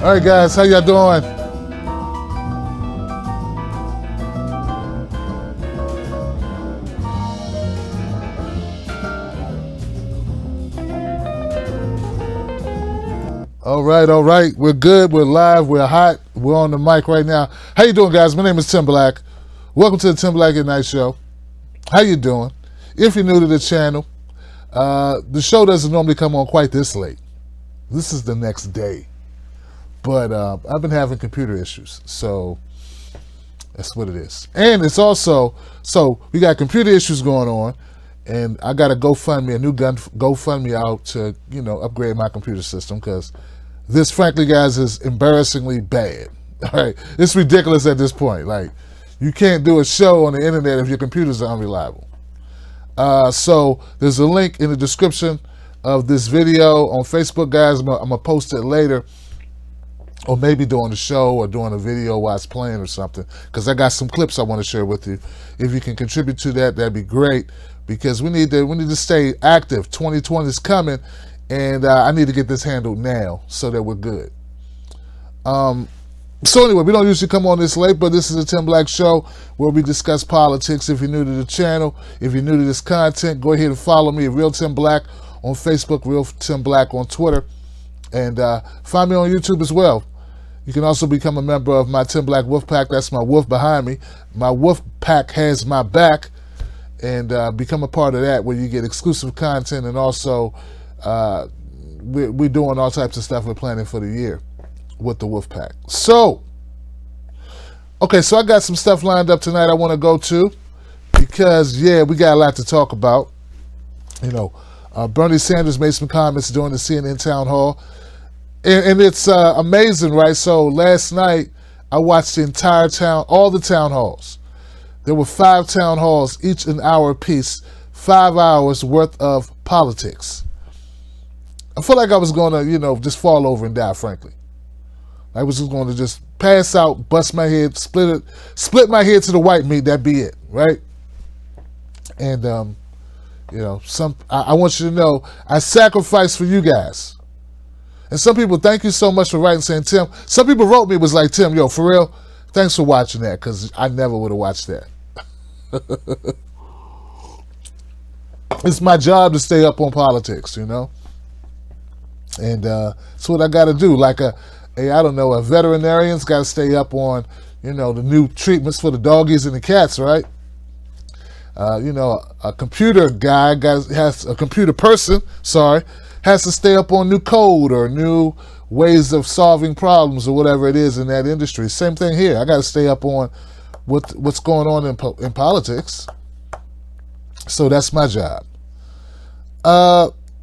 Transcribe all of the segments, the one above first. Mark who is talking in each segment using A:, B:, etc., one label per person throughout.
A: All right, guys, how y'all doing? All right. We're good. We're live. We're hot. We're on the mic right now. How you doing, guys? My name is Tim Black. Welcome to the Tim Black at Night Show. How you doing? If you're new to the channel, the show doesn't normally come on quite this late. This is the next day. But I've been having computer issues, so that's what it is. And it's also, so we got computer issues going on, and I got a GoFundMe, a new GoFundMe out to, upgrade my computer system, because this, frankly, guys, is embarrassingly bad. All right, it's ridiculous at this point. Like, you can't do a show on the internet if your computers are unreliable. So there's a link in the description of this video on Facebook, guys. I'm gonna post it later, or maybe during the show or during a video while it's playing or something, because I got some clips I want to share with you. If you can contribute to that, that'd be great, because we need to stay active. 2020 is coming, and I need to get this handled now so that we're good. So anyway, we don't usually come on this late, but this is a Tim Black show where we discuss politics. If you're new to the channel, if you're new to this content, go ahead and follow me at Real Tim Black on Facebook, Real Tim Black on Twitter, and find me on YouTube as well. You can also become a member of my Tim Black Wolf Pack. That's my wolf behind me. My wolf pack has my back, and become a part of that, where you get exclusive content, and also we're doing all types of stuff we're planning for the year with the wolf pack. So, okay, so I got some stuff lined up tonight I want to go to, because, yeah, we got a lot to talk about. Bernie Sanders made some comments during the CNN town hall. And it's amazing, right? So last night, I watched the entire all the town halls. There were 5 town halls, each an hour apiece, 5 hours worth of politics. I feel like I was going to, just fall over and die, frankly. I was just going to just pass out, bust my head, split my head to the white meat, that'd be it, right? And, I want you to know, I sacrificed for you guys. And some people, thank you so much for writing, saying, Tim, some people wrote me, was like, Tim, yo, for real, thanks for watching that, because I never would have watched that. It's my job to stay up on politics, and it's what I got to do. Like a veterinarian's got to stay up on, the new treatments for the doggies and the cats, right? A computer guy has to stay up on new code or new ways of solving problems or whatever it is in that industry. Same thing here. I got to stay up on what's going on in politics. So that's my job.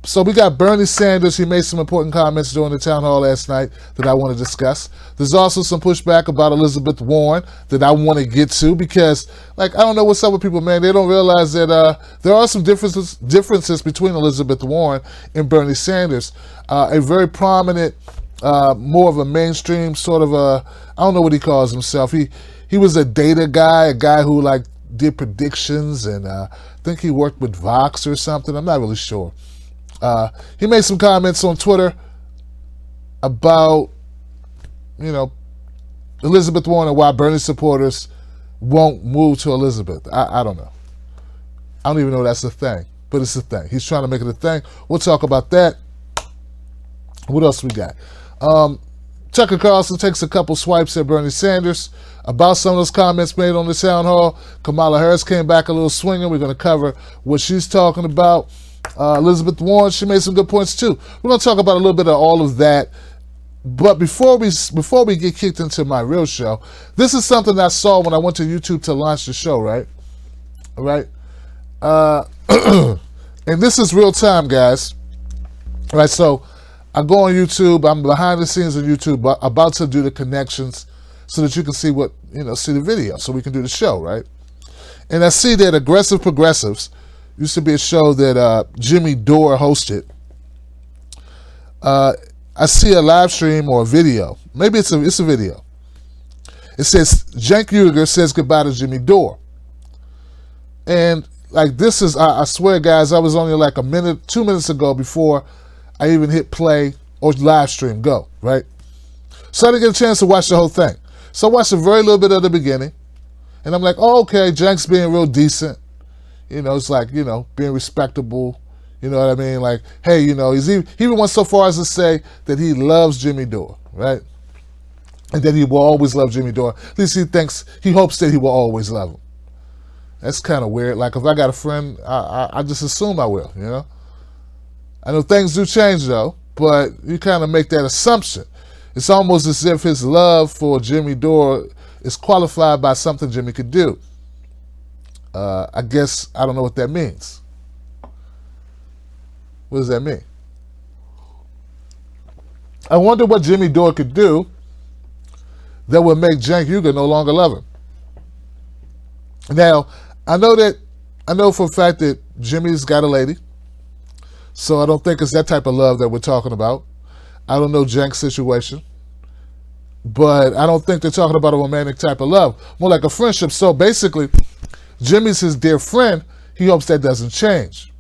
A: So we got Bernie Sanders. He made some important comments during the town hall last night that I want to discuss. There's also some pushback about Elizabeth Warren that I want to get to, because, I don't know what's up with people, man. They don't realize that there are some differences between Elizabeth Warren and Bernie Sanders. A very prominent, more of a mainstream sort of I don't know what he calls himself. He was a data guy, a guy who did predictions, and I think he worked with Vox or something. I'm not really sure. He made some comments on Twitter about, Elizabeth Warren and why Bernie supporters won't move to Elizabeth. I don't know. I don't even know that's a thing, but it's a thing. He's trying to make it a thing. We'll talk about that. What else we got? Tucker Carlson takes a couple swipes at Bernie Sanders about some of those comments made on the town hall. Kamala Harris came back a little swinging. We're going to cover what she's talking about. Elizabeth Warren, she made some good points too. We're going to talk about a little bit of all of that. But before we get kicked into my real show, this is something I saw when I went to YouTube to launch the show, right? All right. And this is real time, guys. All right, so I go on YouTube. I'm behind the scenes on YouTube, about to do the connections so that you can see see the video, so we can do the show, right? And I see that Aggressive Progressives used to be a show that Jimmy Dore hosted. I see a live stream or a video. Maybe it's a video. It says, Cenk Uygur says goodbye to Jimmy Dore. And this is, I swear, guys, I was only a minute, 2 minutes ago before I even hit play or live stream go, right? So I didn't get a chance to watch the whole thing. So I watched a very little bit of the beginning. And I'm like, oh, okay, Jank's being real decent. It's like, being respectable. You know what I mean? Like, hey, he even went so far as to say that he loves Jimmy Dore, right? And that he will always love Jimmy Dore. At least he hopes that he will always love him. That's kind of weird. Like, if I got a friend, I just assume I will, I know things do change, though, but you kind of make that assumption. It's almost as if his love for Jimmy Dore is qualified by something Jimmy could do. I guess I don't know what that means. What does that mean? I wonder what Jimmy Dore could do that would make Cenk Uygur no longer love him. Now, I know for a fact that Jimmy's got a lady, so I don't think it's that type of love that we're talking about. I don't know Cenk's situation, but I don't think they're talking about a romantic type of love, more like a friendship. So basically, Jimmy's his dear friend. He hopes that doesn't change.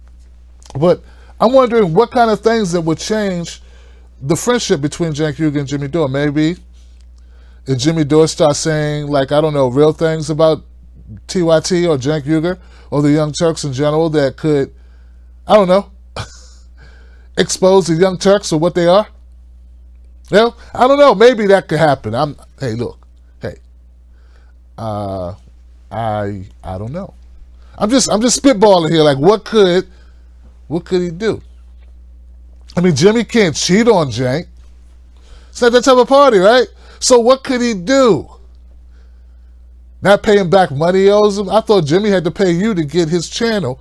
A: But I'm wondering what kind of things that would change the friendship between Cenk Uygur and Jimmy Dore. Maybe if Jimmy Dore starts saying, like, I don't know, real things about TYT or Cenk Uygur or the Young Turks in general that could, I don't know, expose the Young Turks for what they are. I don't know. Maybe that could happen. Hey, I don't know. I'm just spitballing here. Like, what could he do? I mean, Jimmy can't cheat on Cenk. It's not that type of party, right? So what could he do? Not pay him back money he owes him? I thought Jimmy had to pay you to get his channel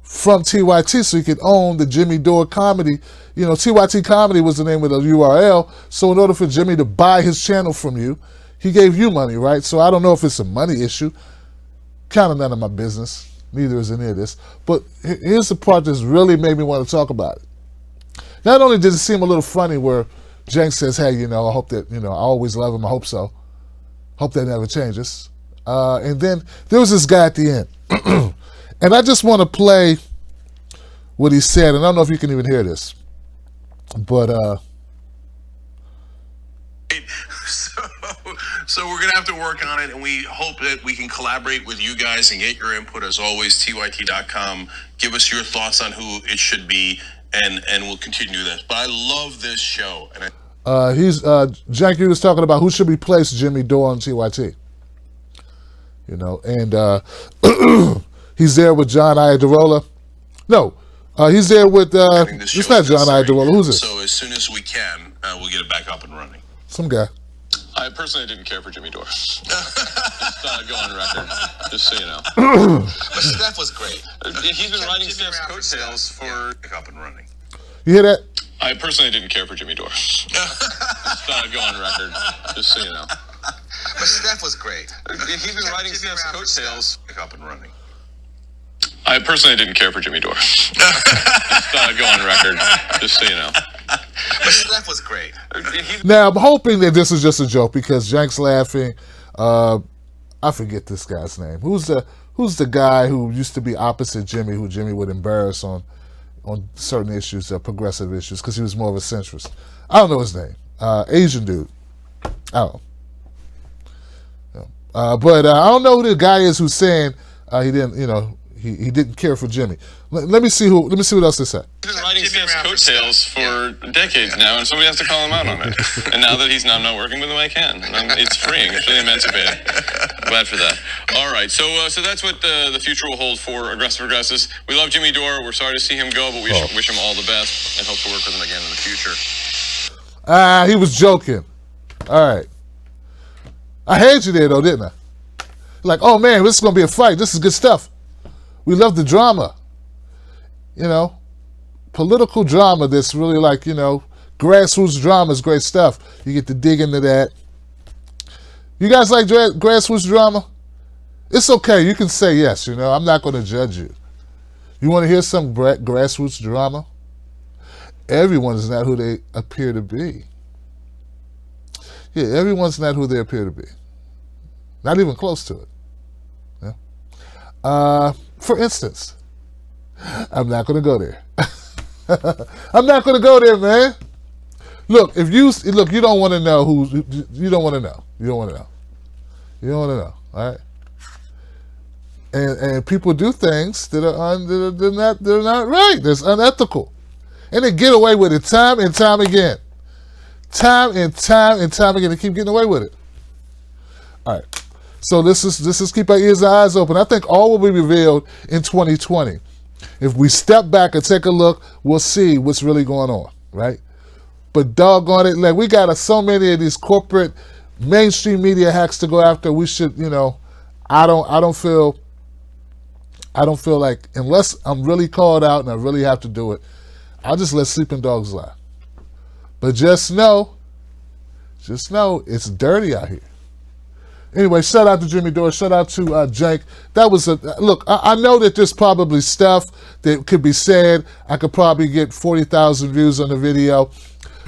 A: from TYT so he could own the Jimmy Dore comedy. TYT comedy was the name of the URL. So in order for Jimmy to buy his channel from you, he gave you money, right? So I don't know if it's a money issue. Kind of none of my business. Neither is any of this. But here's the part that's really made me want to talk about it. Not only did it seem a little funny where Cenk says, hey, I hope that, I always love him. I hope so. Hope that never changes. And then there was this guy at the end. And I just want to play what he said. And I don't know if you can even hear this. But
B: So we're going to have to work on it, and we hope that we can collaborate with you guys and get your input. As always, tyt.com. Give us your thoughts on who it should be, and we'll continue to do this. But I love this show. And
A: Cenk Uygur was talking about who should replace Jimmy Dore on TYT. And he's there with John Iadarola. No, he's there with, it's not John Iadarola. Who's it?
B: So as soon as we can, we'll get it back up and running.
A: Some guy.
C: I personally didn't care for Jimmy Dore. Just go on record, just so you know.
B: But Steph was great.
C: He's been riding Steph's coattails for
B: up and running.
A: You hear that?
C: I personally didn't care for Jimmy Dore. Just go on record, just so you know.
B: But Steph was great.
C: He's been riding Steph's coattails
B: up and running.
C: I personally didn't care for Jimmy Dore. Just go on record, just so you know.
B: But Steph was great.
A: Now, I'm hoping that this is just a joke because Cenk's laughing. I forget this guy's name. Who's the guy who used to be opposite Jimmy, who Jimmy would embarrass on certain issues, progressive issues, because he was more of a centrist. I don't know his name. Asian dude. I don't know. But I don't know who the guy is who's saying he didn't, he didn't care for Jimmy. Let me see what else they said.
C: He's been riding Steph's coattails for decades now, and somebody has to call him out on it. And now that I'm not working with him, I can. It's freeing. It's really emancipating. Glad for that. All right, so that's what the future will hold for Aggressive Progressives. We love Jimmy Dore. We're sorry to see him go, but we wish him all the best and hope to work with him again in the future.
A: He was joking. All right. I had you there, though, didn't I? Like, oh, man, this is going to be a fight. This is good stuff. We love the drama. Political drama that's really like, grassroots drama is great stuff. You get to dig into that. You guys like grassroots drama? It's okay. You can say yes, I'm not going to judge you. You want to hear some grassroots drama? Everyone is not who they appear to be. Yeah, everyone's not who they appear to be. Not even close to it. For instance, I'm not going to go there. I'm not going to go there, man. Look, if you look, you don't want to know who. You don't want to know. You don't want to know. You don't want to know. All right. And people do things that are they're not right. That's unethical, and they get away with it time and time again, time and time and time again. They keep getting away with it. All right. So this is keep our ears and eyes open. I think all will be revealed in 2020. If we step back and take a look, we'll see what's really going on, right? But doggone it, like we got so many of these corporate mainstream media hacks to go after. We should, I don't feel like, unless I'm really called out and I really have to do it, I'll just let sleeping dogs lie. But just know it's dirty out here. Anyway, shout out to Jimmy Dore. Shout out to Jank. That was look. I know that there's probably stuff that could be said. I could probably get 40,000 views on the video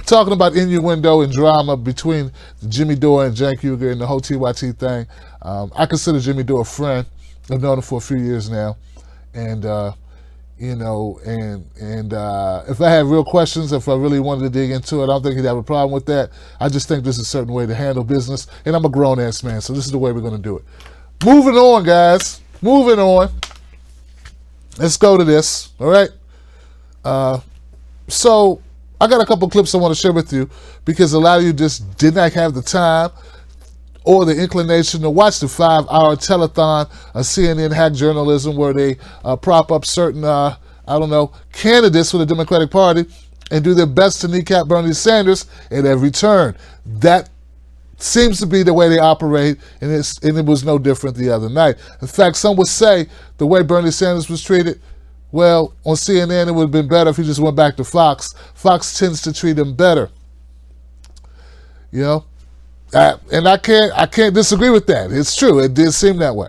A: talking about innuendo and drama between Jimmy Dore and Jank Huger and the whole TYT thing. I consider Jimmy Dore a friend. I've known him for a few years now, and if I had real questions, if I really wanted to dig into it, I don't think he'd have a problem with that. I just think there's a certain way to handle business, and I'm a grown-ass man, so this is the way we're going to do it. Moving on, guys. Moving on. Let's go to this, all right? So I got a couple clips I want to share with you because a lot of you just did not have the time or the inclination to watch the 5-hour telethon of CNN hack journalism where they prop up certain, candidates for the Democratic Party and do their best to kneecap Bernie Sanders at every turn. That seems to be the way they operate, and it was no different the other night. In fact, some would say the way Bernie Sanders was treated, well, on CNN it would have been better if he just went back to Fox. Fox tends to treat him better. And I can't disagree with that. It's true. It did seem that way.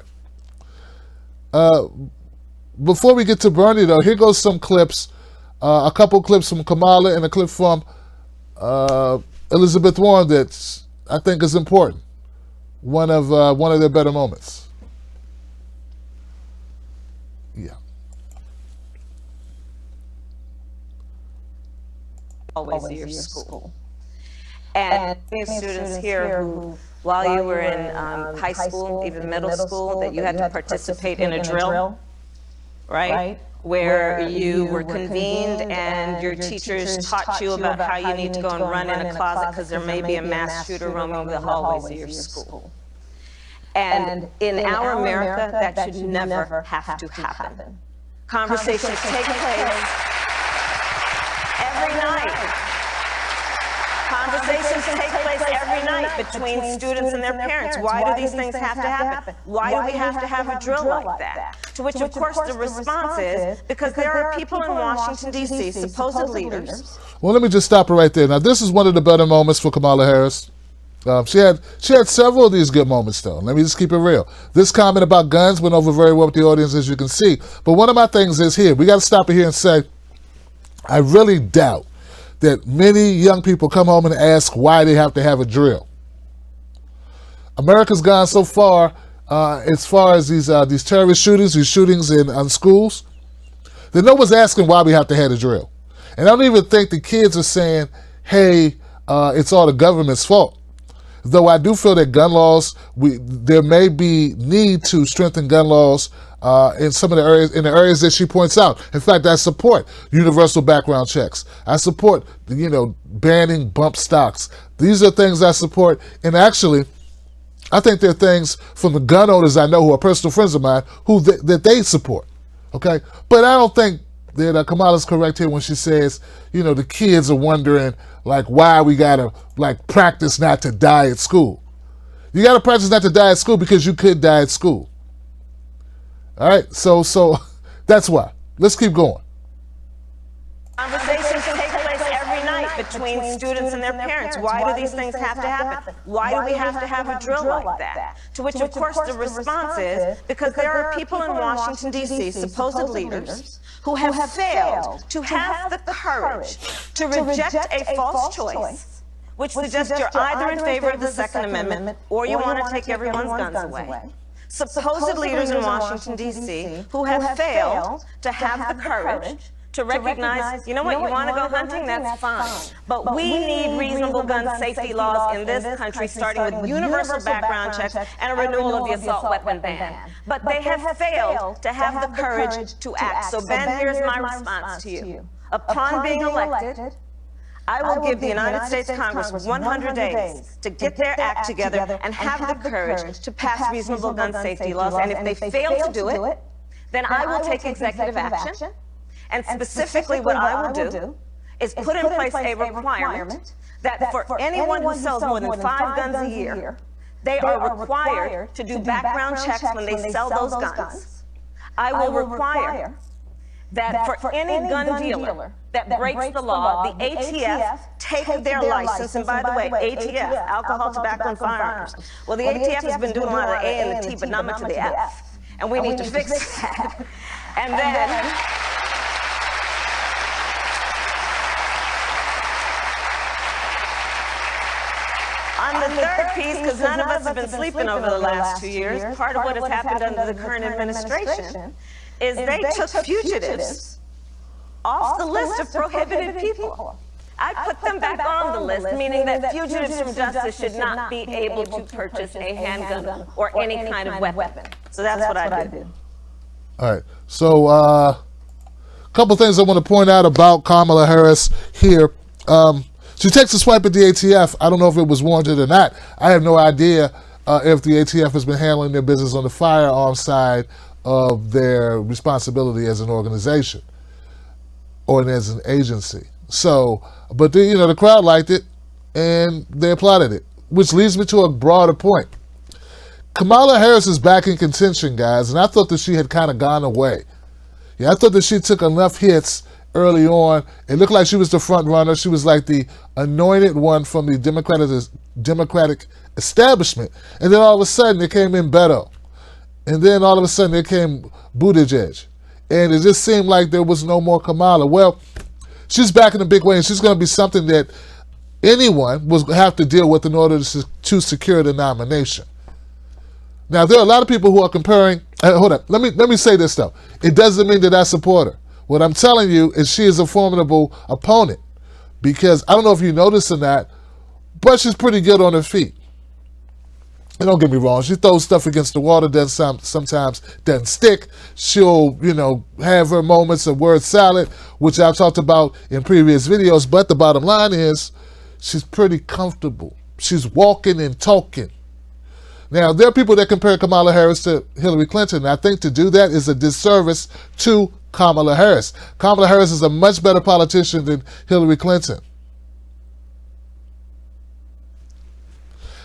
A: Before we get to Bernie, though, here goes some clips. A couple clips from Kamala and a clip from Elizabeth Warren that I think is important. One of their better moments. Yeah.
D: Always your school. And students here who, while you were in high school, even middle school, that you had to participate in a drill, right? Where you were convened and your teachers taught you about how you need to go and run in a closet because there may be a mass shooter roaming the hallways of your school. And in our America, that should never have to happen. Conversations take place every night. Conversations take place every night between students and their parents. Why do these things have to happen? Why do we have to have a drill like that? To which, of course, the response is because there are people in Washington, D.C., supposed leaders.
A: Well, let me just stop it right there. Now, this is one of the better moments for Kamala Harris. She had several of these good moments, though. Let me just keep it real. This comment about guns went over very well with the audience, as you can see. But one of my things is here. We got to stop it here and say, I really doubt that many young people come home and ask why they have to have a drill. America's gone so far as these terrorist shootings, these shootings in schools, that no one's asking why we have to have a drill. And I don't even think the kids are saying, hey, it's all the government's fault. Though I do feel that gun laws, there may be need to strengthen gun laws in some of the areas that she points out. In fact, I support universal background checks. I support, banning bump stocks. These are things I support. And actually, I think there are things from the gun owners I know who are personal friends of mine that they support. Okay, but I don't think that Kamala's correct here when she says, the kids are wondering why we gotta practice not to die at school. You gotta practice not to die at school because you could die at school. All right, so that's why. Let's keep going.
D: Conversations take place every night between students and their parents. Why do these things have to happen? Why do we have to have a drill like that? To which, of course, the response is because there are people in Washington, D.C., supposed leaders, who have failed to have the courage to reject a false choice, which suggests you're either in favor of the Second Amendment or you want to take everyone's guns away. Supposed leaders in Washington, D.C., who have failed to have the courage to recognize, you know what, you want to go hunting, that's fine. But we need reasonable gun safety laws in this country, starting with universal background checks and a renewal of the assault weapon ban. But they have failed to have the courage to act. So Ben, here's my response to you. Upon being elected, I will give the United States Congress 100 days to get their act together and have the courage to pass reasonable gun safety laws. And if they fail to do it, then I will take executive action. And specifically what I will do is put in place a requirement that for anyone who sells more than 5 guns a year, they are required to do background checks when they sell those guns. I will require that for any gun dealer that breaks the law, the ATF take their license. And by the way, ATF, alcohol, tobacco, and firearms. Well, the ATF has been doing a lot of the A and the T, but not much of the F. And we need to fix that. And then on the third piece, because none of us have been sleeping over the last 2 years, part of what has happened under the current administration is they took fugitives off the list of prohibited people. I put them back on the list, meaning that fugitives from justice should not be able to purchase a handgun or any kind of weapon. So that's what I do.
A: All right. So a couple things I want to point out about Kamala Harris here. She takes a swipe at the ATF. I don't know if it was warranted or not. I have no idea if the ATF has been handling their business on the firearms side of their responsibility as an organization or as an agency. So, but the crowd liked it and they applauded it, which leads me to a broader point. Kamala Harris is back in contention, guys, and I thought that she had kind of gone away. Yeah, I thought that she took enough hits early on. It looked like she was the front runner. She was like the anointed one from the Democratic establishment. And then all of a sudden, it came in Beto. And then all of a sudden, there came Buttigieg. And it just seemed like there was no more Kamala. Well, she's back in a big way, and she's going to be something that anyone will have to deal with in order to secure the nomination. Now, there are a lot of people who are comparing. Hold up. Let me say this, though. It doesn't mean that I support her. What I'm telling you is she is a formidable opponent, because I don't know if you noticed or not, but she's pretty good on her feet. And don't get me wrong, she throws stuff against the wall that sometimes doesn't stick. She'll, have her moments of word salad, which I've talked about in previous videos. But the bottom line is, she's pretty comfortable. She's walking and talking. Now, there are people that compare Kamala Harris to Hillary Clinton. And I think to do that is a disservice to Kamala Harris. Kamala Harris is a much better politician than Hillary Clinton.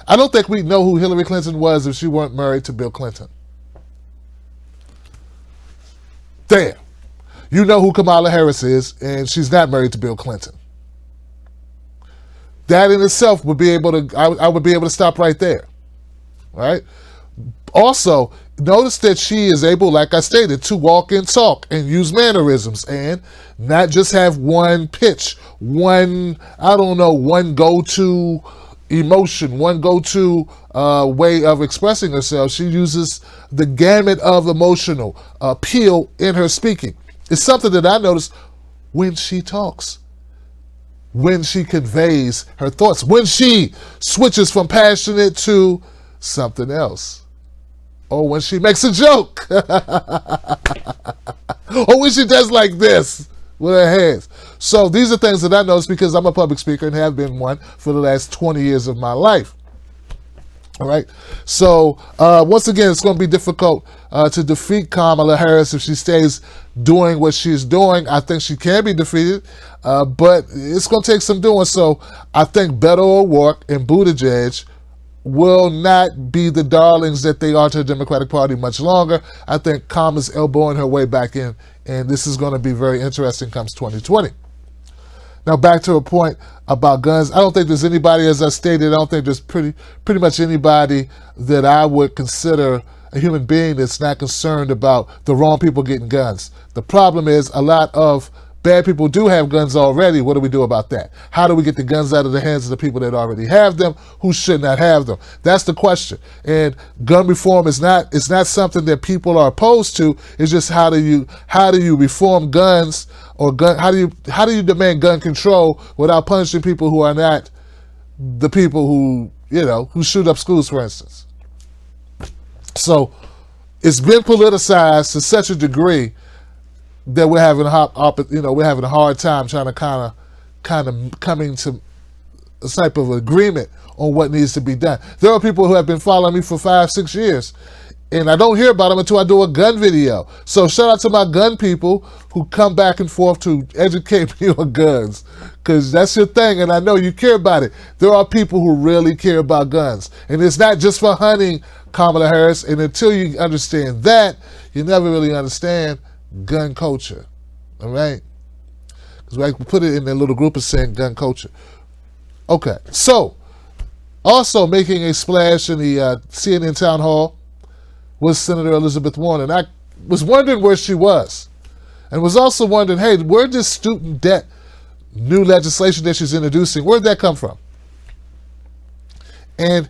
A: I don't think we'd know who Hillary Clinton was if she weren't married to Bill Clinton. There. You know who Kamala Harris is, and she's not married to Bill Clinton. That in itself would be able to, I would be able to stop right there. Right? Also, notice that she is able, like I stated, to walk and talk and use mannerisms and not just have one pitch, one go-to emotion, one go-to way of expressing herself. She uses the gamut of emotional appeal in her speaking. It's something that I notice when she talks, when she conveys her thoughts, when she switches from passionate to something else, or when she makes a joke, or when she does like this with her hands. So these are things that I notice because I'm a public speaker and have been one for the last 20 years of my life. All right. So once again, it's going to be difficult to defeat Kamala Harris if she stays doing what she's doing. I think she can be defeated, but it's going to take some doing. So I think Beto O'Rourke and Buttigieg will not be the darlings that they are to the Democratic Party much longer. I think Kamala's elbowing her way back in, and this is going to be very interesting comes 2020. Now back to a point about guns. I don't think there's anybody, as I stated, I don't think there's pretty much anybody that I would consider a human being that's not concerned about the wrong people getting guns. The problem is a lot of bad people do have guns already. What do we do about that? How do we get the guns out of the hands of the people that already have them, who should not have them? That's the question. And gun reform is not something that people are opposed to. It's just how do you reform guns, or how do you demand gun control without punishing people who are not the people who shoot up schools, for instance. So it's been politicized to such a degree that we're having a hard time trying to kind of coming to a type of agreement on what needs to be done. There are people who have been following me for 5-6 years, and I don't hear about them until I do a gun video. So shout out to my gun people who come back and forth to educate me on guns, because that's your thing, and I know you care about it. There are people who really care about guns, and it's not just for hunting, Kamala Harris, and until you understand that, you never really understand gun culture, all right? Because we put it in a little group of saying gun culture. Okay, so also making a splash in the CNN town hall was Senator Elizabeth Warren, and I was wondering where she was, and was also wondering, hey, where does student debt new legislation that she's introducing, where'd that come from? And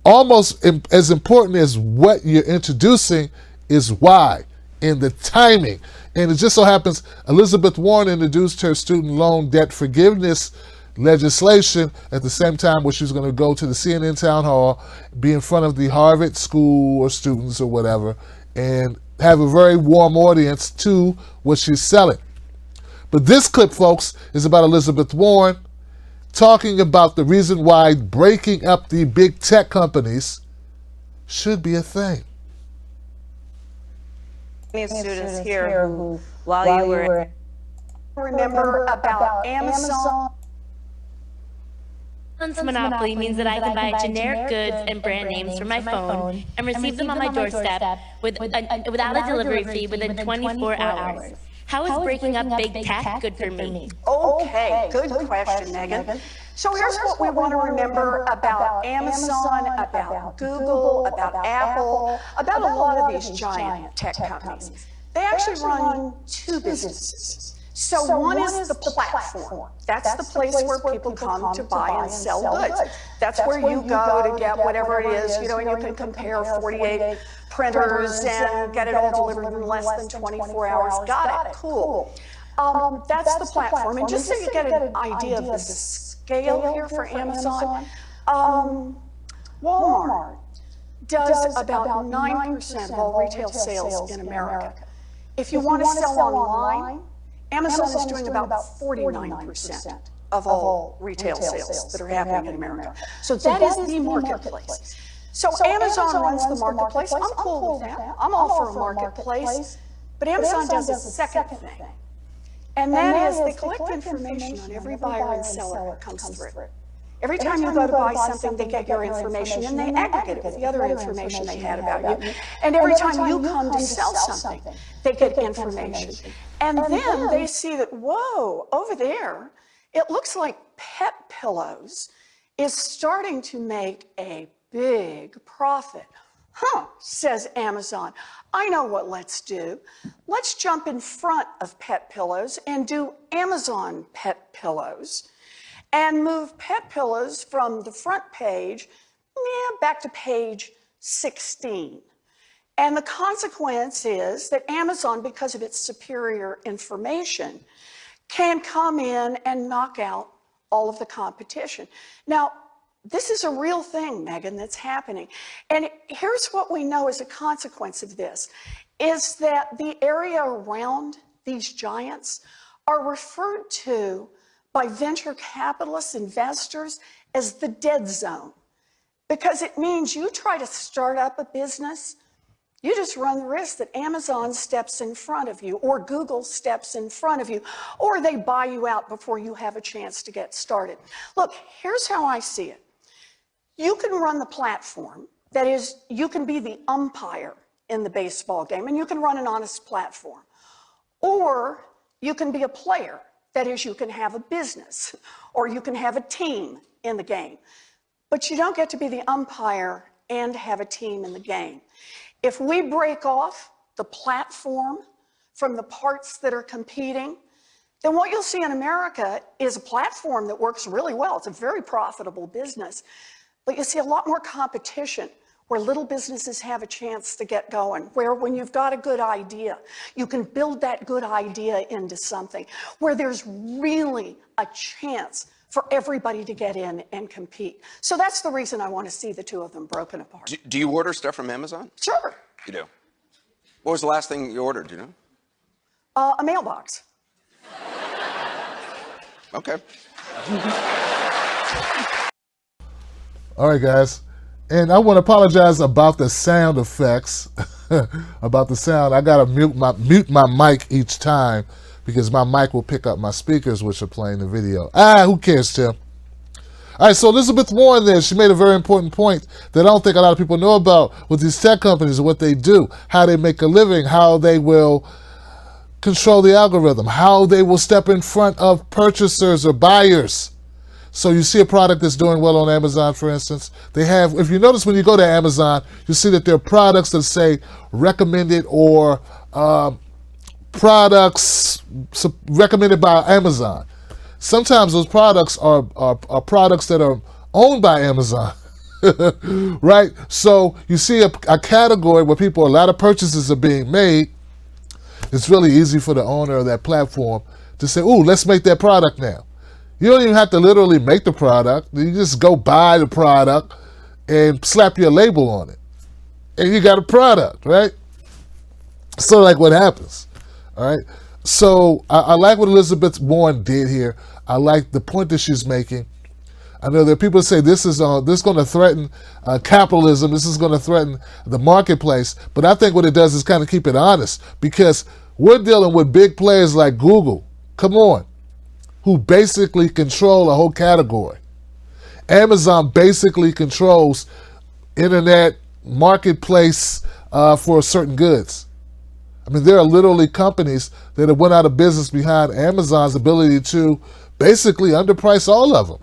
A: almost as important as what you're introducing is why, and the timing. And it just so happens Elizabeth Warren introduced her student loan debt forgiveness legislation at the same time where she was going to go to the CNN town hall, be in front of the Harvard school or students or whatever, and have a very warm audience to what she's selling. But this clip, folks, is about Elizabeth Warren talking about the reason why breaking up the big tech companies should be a thing.
D: Many students here who, while you were
E: remember about Amazon.
F: Amazon's monopoly means that I can buy generic goods and brand names from my phone and receive them on my doorstep without a delivery fee within 24 hours. How is breaking up big tech good for me?
E: Okay, good question, Megan. So here's what we want to remember about Amazon, about Google, about Apple, about a lot of these giant tech companies. They actually run two businesses. So one is the platform. That's the place where people come to buy and sell goods. That's where you go to get whatever it is, and you can compare 48 printers and get it all delivered in less than 24 hours. Got it, cool. That's the platform. And just so you get an idea of the scale here for Amazon, Walmart does about 9% of all retail sales in America. If you want to sell online, Amazon is doing about 49% of all retail sales that are happening in America. So that is the marketplace. So Amazon runs the marketplace. I'm cool with that. I'm all for a marketplace. But Amazon does a second thing. And that is they collect information on every buyer and seller that comes through. Every time you go to buy something, they get your information and they aggregate it with the other information they had about you. And every time you come to sell something, they get information. And then they see that, whoa, over there, it looks like Pet Pillows is starting to make a big profit. Huh, says Amazon. I know what let's do. Let's jump in front of Pet Pillows and do Amazon Pet Pillows and move Pet Pillows from the front page back to page 16. And the consequence is that Amazon, because of its superior information, can come in and knock out all of the competition. Now, this is a real thing, Megan, that's happening. And here's what we know as a consequence of this, is that the area around these giants are referred to by venture capitalists, investors, as the dead zone. Because it means you try to start up a business, you just run the risk that Amazon steps in front of you, or Google steps in front of you, or they buy you out before you have a chance to get started. Look, here's how I see it. You can run the platform, that is, you can be the umpire in the baseball game, and you can run an honest platform. Or you can be a player, that is, you can have a business, or you can have a team in the game. But you don't get to be the umpire and have a team in the game. If we break off the platform from the parts that are competing, then what you'll see in America is a platform that works really well. It's a very profitable business. But you see a lot more competition where little businesses have a chance to get going, where when you've got a good idea, you can build that good idea into something, where there's really a chance for everybody to get in and compete. So that's the reason I want to see the two of them broken apart.
B: Do you order stuff from Amazon?
E: Sure.
B: You do. What was the last thing you ordered, do you know?
E: A mailbox.
B: Okay.
A: All right, guys. And I want to apologize about the sound effects. About the sound. I got to mute my mic each time because my mic will pick up my speakers, which are playing the video. Who cares, Tim? All right, so Elizabeth Warren there, she made a very important point that I don't think a lot of people know about with these tech companies and what they do, how they make a living, how they will control the algorithm, how they will step in front of purchasers or buyers. So you see a product that's doing well on Amazon, for instance. They have, if you notice when you go to Amazon, you see that there are products that say recommended or products recommended by Amazon. Sometimes those products are products that are owned by Amazon, right? So you see a category where a lot of purchases are being made. It's really easy for the owner of that platform to say, ooh, let's make that product now. You don't even have to literally make the product. You just go buy the product and slap your label on it. And you got a product, right? So like what happens, all right? So I like what Elizabeth Warren did here. I like the point that she's making. I know there are people that say this is going to threaten capitalism. This is going to threaten the marketplace. But I think what it does is kind of keep it honest because we're dealing with big players like Google. Come on. Who basically control a whole category. Amazon basically controls internet marketplace for certain goods. I mean, there are literally companies that have went out of business behind Amazon's ability to basically underprice all of them.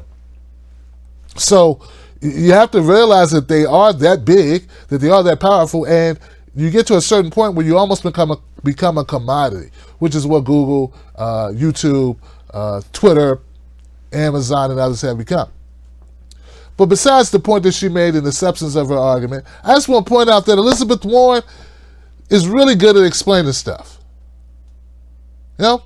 A: So you have to realize that they are that big, that they are that powerful, and you get to a certain point where you almost become a commodity, which is what Google, YouTube, Twitter, Amazon, and others have become. But besides the point that she made in the substance of her argument, I just want to point out that Elizabeth Warren is really good at explaining stuff. You know?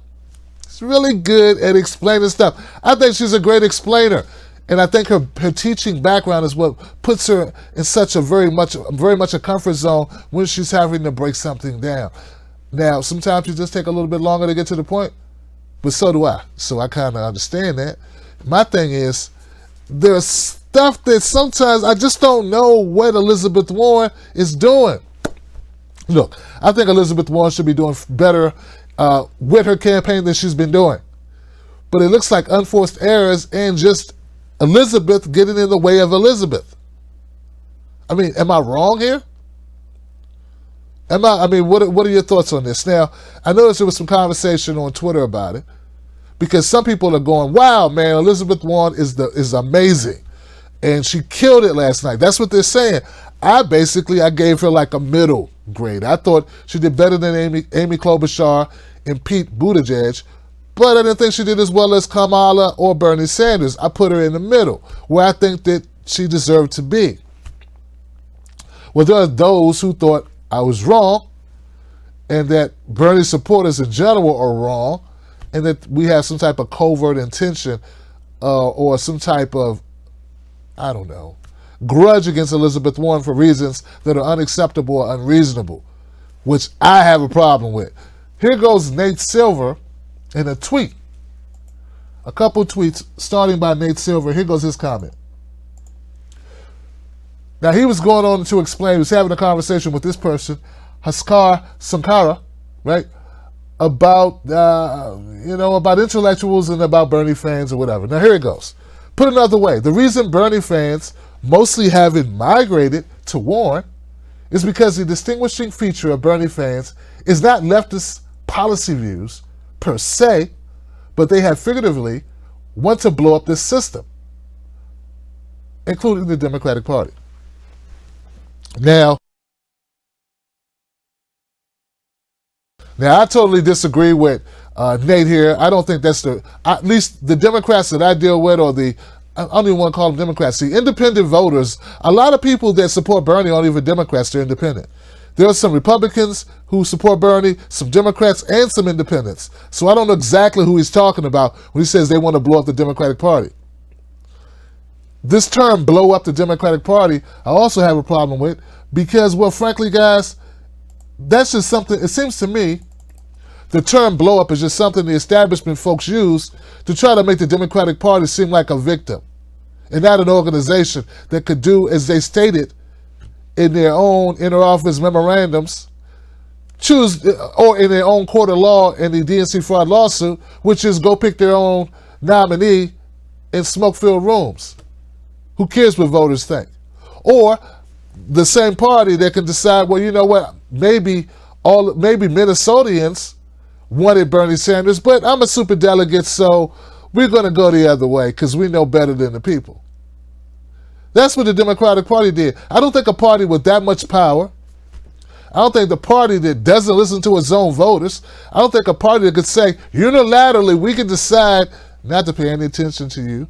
A: She's really good at explaining stuff. I think she's a great explainer. And I think her teaching background is what puts her in such a very much a comfort zone when she's having to break something down. Now, sometimes you just take a little bit longer to get to the point, but so do I. So I kind of understand that. My thing is, there's stuff that sometimes I just don't know what Elizabeth Warren is doing. Look, I think Elizabeth Warren should be doing better with her campaign than she's been doing. But it looks like unforced errors and just Elizabeth getting in the way of Elizabeth. I mean, am I wrong here? What are your thoughts on this? Now, I noticed there was some conversation on Twitter about it because some people are going, wow, man, Elizabeth Warren is amazing. And she killed it last night. That's what they're saying. I gave her like a middle grade. I thought she did better than Amy Klobuchar and Pete Buttigieg, but I didn't think she did as well as Kamala or Bernie Sanders. I put her in the middle, where I think that she deserved to be. Well, there are those who thought I was wrong, and that Bernie supporters in general are wrong, and that we have some type of covert intention or some type of, I don't know, grudge against Elizabeth Warren for reasons that are unacceptable or unreasonable, which I have a problem with. Here goes Nate Silver in a tweet. A couple tweets starting by Nate Silver. Here goes his comment. Now he was going on to explain, he was having a conversation with this person, Haskar Sankara, right? About, about intellectuals and about Bernie fans or whatever. Now here it goes. Put another way, the reason Bernie fans mostly haven't migrated to Warren is because the distinguishing feature of Bernie fans is not leftist policy views per se, but they have figuratively want to blow up this system, including the Democratic Party. Now I totally disagree with Nate here. I don't think that's at least the Democrats that I deal with, or I don't even want to call them Democrats. The independent voters, a lot of people that support Bernie aren't even Democrats, they're independent. There are some Republicans who support Bernie, some Democrats, and some independents. So I don't know exactly who he's talking about when he says they want to blow up the Democratic Party. This term, blow up the Democratic Party, I also have a problem with because, well, frankly, guys, that's just something, it seems to me, the term blow up is just something the establishment folks use to try to make the Democratic Party seem like a victim and not an organization that could do, as they stated in their own inter-office memorandums, choose, or in their own court of law in the DNC fraud lawsuit, which is go pick their own nominee in smoke-filled rooms. Who cares what voters think? Or the same party that can decide, well, you know what, maybe Minnesotans wanted Bernie Sanders, but I'm a superdelegate, so we're going to go the other way because we know better than the people. That's what the Democratic Party did. I don't think a party with that much power, I don't think the party that doesn't listen to its own voters, I don't think a party that could say, unilaterally, we can decide not to pay any attention to you,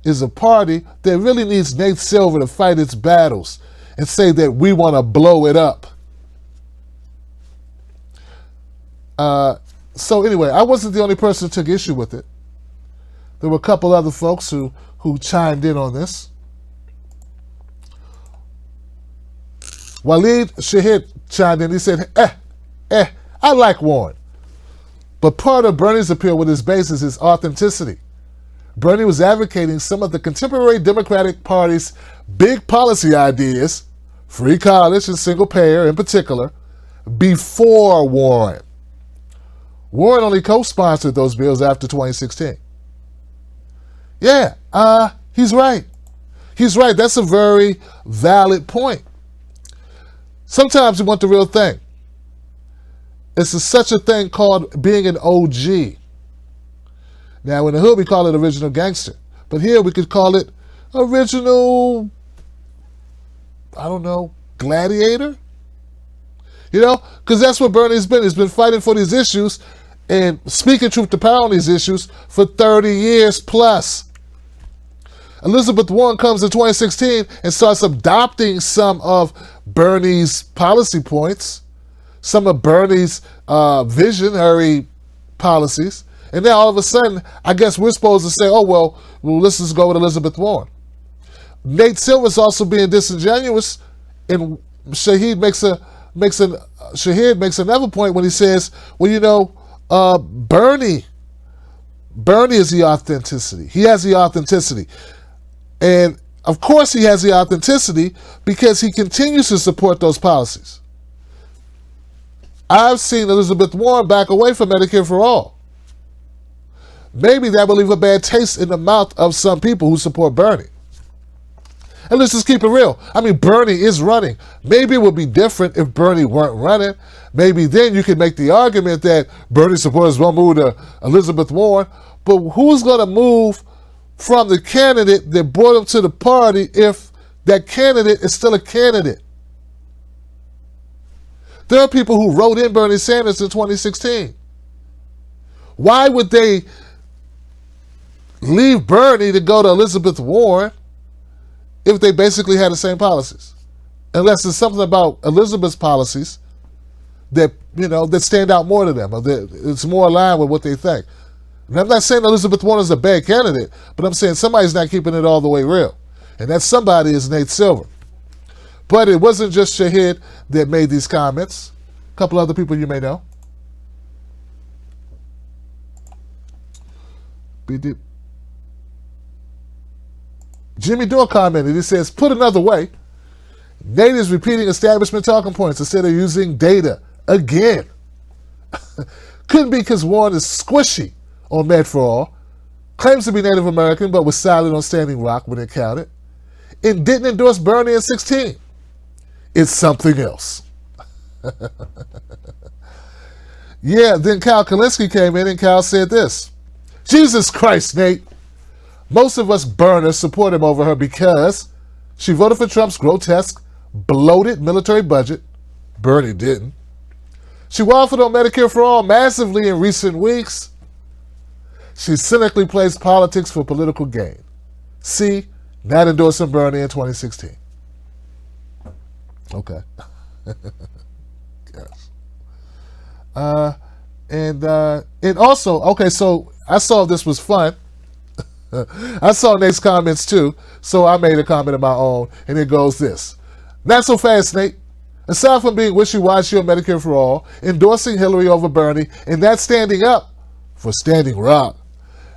A: is a party that really needs Nate Silver to fight its battles and say that we want to blow it up. So anyway, I wasn't the only person who took issue with it. There were a couple other folks who chimed in on this. Waleed Shahid chimed in. He said, I like Warren. But part of Bernie's appeal with his base is his authenticity. Bernie was advocating some of the contemporary Democratic Party's big policy ideas, free college and single payer in particular, before Warren. Warren only co-sponsored those bills after 2016. Yeah, he's right. He's right. That's a very valid point. Sometimes you want the real thing. It's such a thing called being an OG. Now, in the hood, we call it original gangster. But here, we could call it original, I don't know, gladiator? You know, because that's what Bernie's been. He's been fighting for these issues and speaking truth to power on these issues for 30 years plus. Elizabeth Warren comes in 2016 and starts adopting some of Bernie's policy points, some of Bernie's visionary policies. And then all of a sudden, I guess we're supposed to say, oh, well, let's just go with Elizabeth Warren. Nate Silver's also being disingenuous, and Shahid makes another point when he says, well, you know, Bernie is the authenticity. He has the authenticity. And of course he has the authenticity because he continues to support those policies. I've seen Elizabeth Warren back away from Medicare for All. Maybe that will leave a bad taste in the mouth of some people who support Bernie. And let's just keep it real. I mean, Bernie is running. Maybe it would be different if Bernie weren't running. Maybe then you could make the argument that Bernie supporters won't move to Elizabeth Warren. But who's going to move from the candidate that brought them to the party if that candidate is still a candidate? There are people who wrote in Bernie Sanders in 2016. Why would they leave Bernie to go to Elizabeth Warren if they basically had the same policies? Unless there's something about Elizabeth's policies that, you know, that stand out more to them, or that it's more aligned with what they think. And I'm not saying Elizabeth Warren is a bad candidate, but I'm saying somebody's not keeping it all the way real. And that somebody is Nate Silver. But it wasn't just Shahid that made these comments. A couple other people you may know. Jimmy Dore commented, he says, put another way, Nate is repeating establishment talking points instead of using data again. Couldn't be because Warren is squishy on Med for All, claims to be Native American but was silent on Standing Rock when it counted, and didn't endorse Bernie in 2016. It's something else. Yeah, then Kyle Kalinske came in and Kyle said this. Jesus Christ, Nate. Most of us burners support him over her because she voted for Trump's grotesque, bloated military budget. Bernie didn't. She waffled on Medicare for All massively in recent weeks. She cynically plays politics for political gain. See, not endorsing Bernie in 2016. Okay. Yes. And also, okay, so I saw this was fun. I saw Nate's comments too, so I made a comment of my own, and it goes this. Not so fast, Nate. Aside from being wishy-washy on Medicare for All, endorsing Hillary over Bernie, and not standing up for Standing Rock,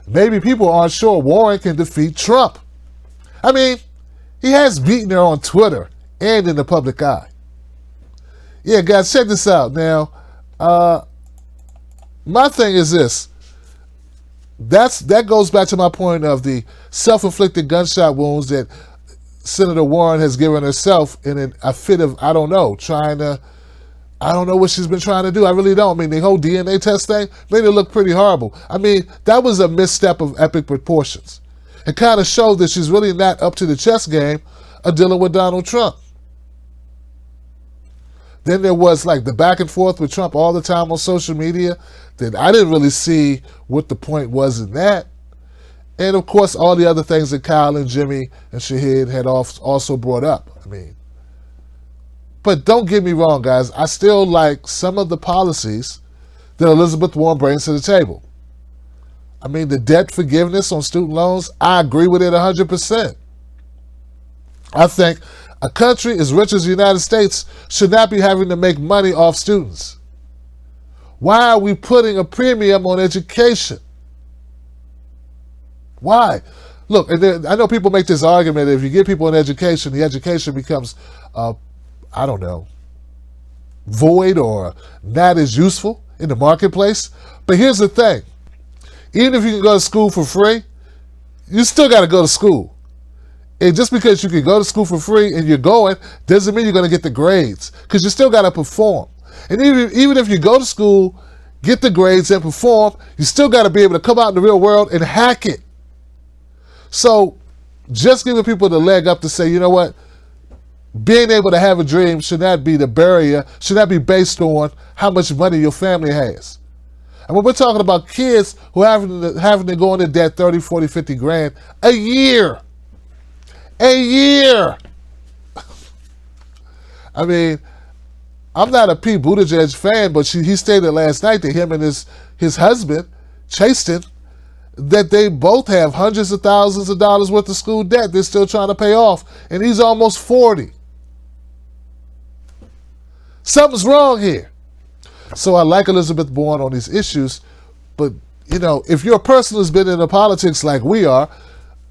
A: maybe people aren't sure Warren can defeat Trump. I mean, he has beaten her on Twitter and in the public eye. Yeah, guys, check this out. Now, my thing is this. That goes back to my point of the self-inflicted gunshot wounds that Senator Warren has given herself in a fit of, I don't know what she's been trying to do. I really don't. I mean, the whole DNA test thing made it look pretty horrible. I mean, that was a misstep of epic proportions. It kind of showed that she's really not up to the chess game of dealing with Donald Trump. Then there was like the back and forth with Trump all the time on social media. That I didn't really see what the point was in that. And of course, all the other things that Kyle and Jimmy and Shahid had also brought up. I mean, but don't get me wrong, guys. I still like some of the policies that Elizabeth Warren brings to the table. I mean, the debt forgiveness on student loans, I agree with it 100%. I think a country as rich as the United States should not be having to make money off students. Why are we putting a premium on education? Why? Look, and I know people make this argument that if you give people an education, the education becomes, I don't know, void or not as useful in the marketplace. But here's the thing. Even if you can go to school for free, you still got to go to school. And just because you can go to school for free and you're going, doesn't mean you're going to get the grades, because you still got to perform. And even if you go to school, get the grades and perform, you still got to be able to come out in the real world and hack it. So just giving people the leg up to say, you know what, being able to have a dream should not be the barrier, should not be based on how much money your family has. And when we're talking about kids who are having to go into debt 30, 40, 50 grand a year. A year. I mean, I'm not a Pete Buttigieg fan, but he stated last night that him and his husband, Chasten, that they both have hundreds of thousands of dollars worth of school debt they're still trying to pay off. And he's almost 40. Something's wrong here. So I like Elizabeth Warren on these issues, but, you know, if you're a person who's been in the politics like we are,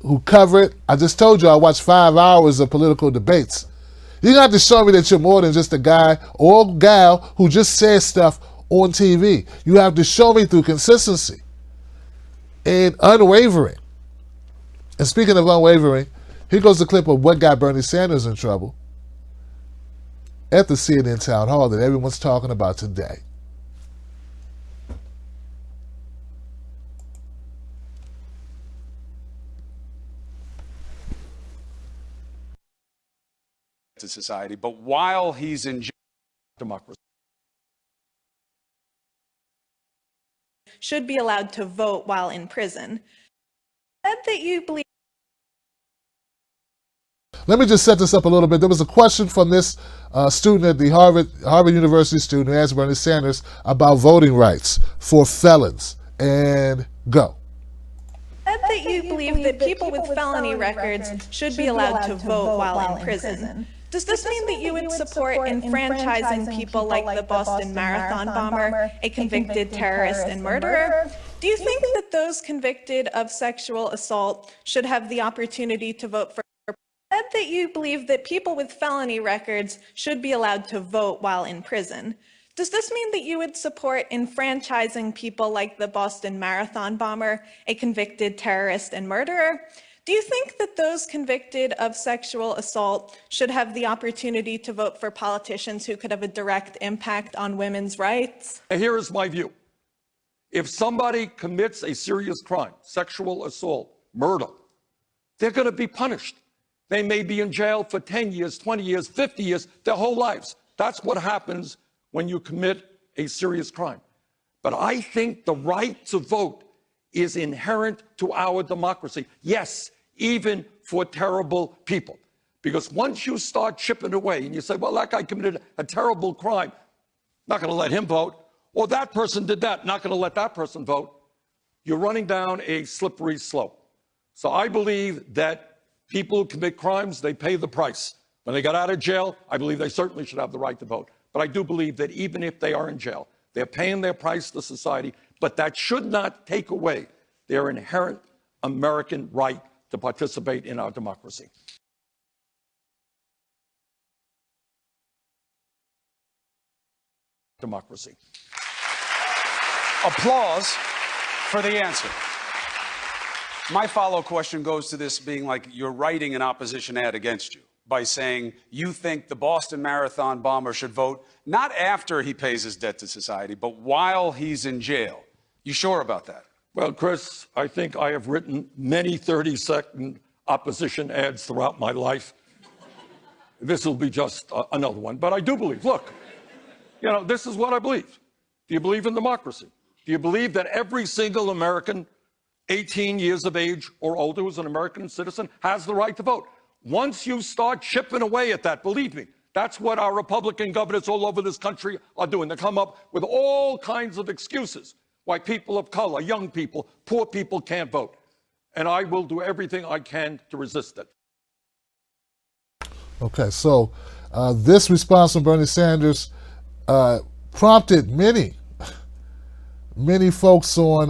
A: who cover it, I just told you I watched 5 hours of political debates. You don't have to show me that you're more than just a guy or gal who just says stuff on TV. You have to show me through consistency and unwavering. And speaking of unwavering, here goes the clip of what got Bernie Sanders in trouble at the CNN town hall that everyone's talking about today.
G: To society, but while he's in jail, democracy
H: should be allowed to vote while in prison. That you believe.
A: Let me just set this up a little bit. There was a question from this student at the Harvard University student who asked Bernie Sanders about voting rights for felons. And go.
H: That you believe that people with felony records should be allowed to vote while in prison. Does this mean that you would support enfranchising people like the Boston Marathon bomber, a convicted terrorist and murderer? Do you think that those convicted of sexual assault should have the opportunity to vote for? That you believe that people with felony records should be allowed to vote while in prison. Does this mean that you would support enfranchising people like the Boston Marathon bomber, a convicted terrorist and murderer? Do you think that those convicted of sexual assault should have the opportunity to vote for politicians who could have a direct impact on women's rights?
I: Here is my view. If somebody commits a serious crime, sexual assault, murder, they're going to be punished. They may be in jail for 10 years, 20 years, 50 years, their whole lives. That's what happens when you commit a serious crime. But I think the right to vote is inherent to our democracy. Yes, even for terrible people. Because once you start chipping away and you say, well, that guy committed a terrible crime, not going to let him vote, or that person did that, not going to let that person vote, you're running down a slippery slope. So I believe that people who commit crimes, they pay the price. When they got out of jail, I believe they certainly should have the right to vote. But I do believe that even if they are in jail, they're paying their price to society, but that should not take away their inherent American right to participate in our democracy. Democracy.
G: Applause for the answer. My follow question goes to this being like you're writing an opposition ad against you by saying you think the Boston Marathon bomber should vote not after he pays his debt to society, but while he's in jail. You sure about that?
I: Well, Chris, I think I have written many 30-second opposition ads throughout my life. This will be just another one. But I do believe, look, you know, this is what I believe. Do you believe in democracy? Do you believe that every single American 18 years of age or older who's an American citizen has the right to vote? Once you start chipping away at that, believe me, that's what our Republican governors all over this country are doing. They come up with all kinds of excuses why people of color, young people, poor people can't vote. And I will do everything I can to resist it.
A: Okay, so this response from Bernie Sanders prompted many folks to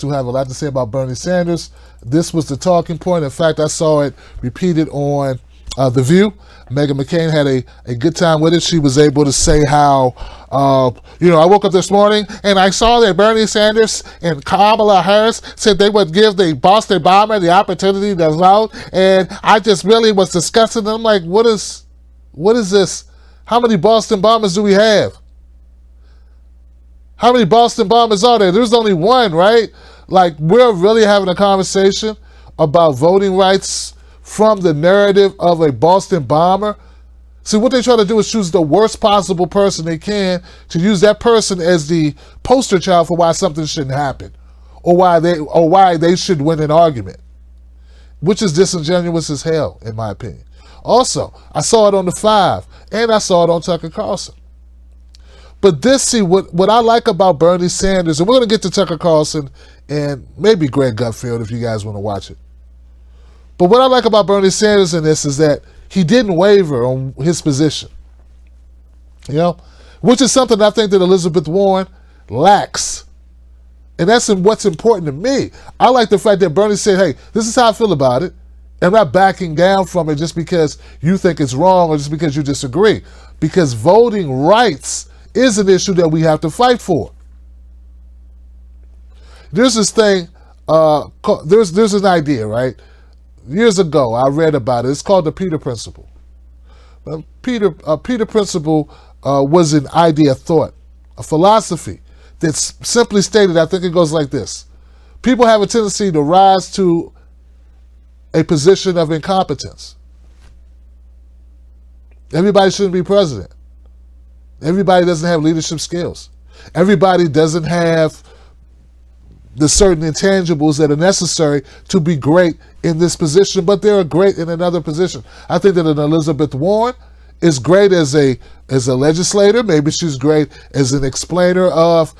A: have a lot to say about Bernie Sanders. This was the talking point. In fact, I saw it repeated on The View. Meghan McCain had a good time with it. She was able to say how, I woke up this morning and I saw that Bernie Sanders and Kamala Harris said they would give the Boston bomber the opportunity to vote. And I just really was disgusted. And I'm like, what is this? How many Boston bombers do we have? How many Boston bombers are there? There's only one, right? Like, we're really having a conversation about voting rights from the narrative of a Boston bomber. See, what they try to do is choose the worst possible person they can to use that person as the poster child for why something shouldn't happen, or why they should win an argument, which is disingenuous as hell, in my opinion. Also, I saw it on The Five, and I saw it on Tucker Carlson. But what I like about Bernie Sanders, and we're going to get to Tucker Carlson and maybe Greg Gutfeld if you guys want to watch it. But what I like about Bernie Sanders in this is that he didn't waver on his position, which is something I think that Elizabeth Warren lacks. And that's what's important to me. I like the fact that Bernie said, hey, this is how I feel about it. I'm not backing down from it just because you think it's wrong or just because you disagree. Because voting rights is an issue that we have to fight for. There's this thing, there's an idea, right? Years ago, I read about it. It's called the Peter Principle. Peter Principle was an idea of thought, a philosophy that's simply stated, I think it goes like this. People have a tendency to rise to a position of incompetence. Everybody shouldn't be president. Everybody doesn't have leadership skills. Everybody doesn't have the certain intangibles that are necessary to be great in this position, but they're great in another position. I think that an Elizabeth Warren is great as a legislator. Maybe she's great as an explainer of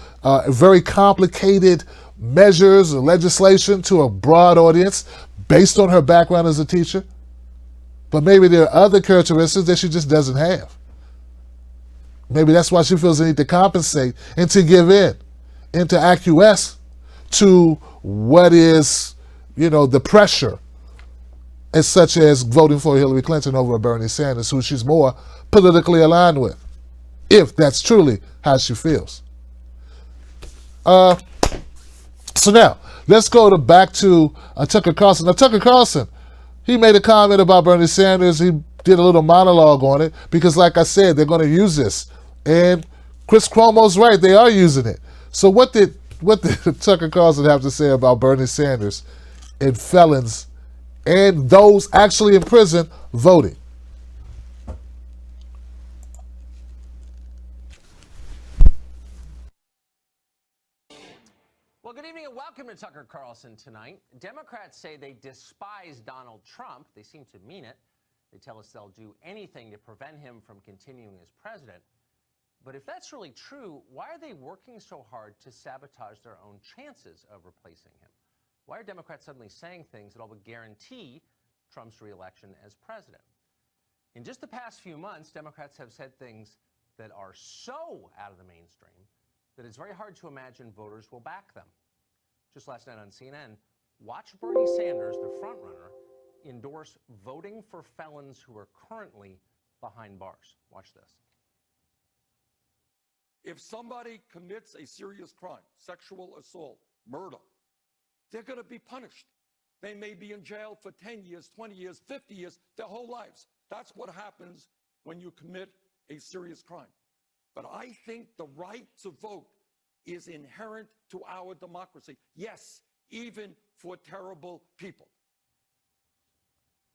A: very complicated measures or legislation to a broad audience based on her background as a teacher. But maybe there are other characteristics that she just doesn't have. Maybe that's why she feels the need to compensate and to give in and to acquiesce to what is, the pressure, as such as voting for Hillary Clinton over Bernie Sanders, who she's more politically aligned with, if that's truly how she feels. So now, let's go back to Tucker Carlson. Now, Tucker Carlson, he made a comment about Bernie Sanders. He did a little monologue on it because, like I said, they're going to use this. And Chris Cuomo's right, they are using it. So what did Tucker Carlson have to say about Bernie Sanders and felons and those actually in prison voting?
J: Well, good evening and welcome to Tucker Carlson tonight. Democrats say they despise Donald Trump. They seem to mean it. They tell us they'll do anything to prevent him from continuing as president. But if that's really true, why are they working so hard to sabotage their own chances of replacing him? Why are Democrats suddenly saying things that all but guarantee Trump's reelection as president? In just the past few months, Democrats have said things that are so out of the mainstream that it's very hard to imagine voters will back them. Just last night on CNN, watch Bernie Sanders, the frontrunner, endorse voting for felons who are currently behind bars. Watch this.
I: If somebody commits a serious crime, sexual assault, murder, they're going to be punished. They may be in jail for 10 years, 20 years, 50 years, their whole lives. That's what happens when you commit a serious crime. But I think the right to vote is inherent to our democracy. Yes, even for terrible people.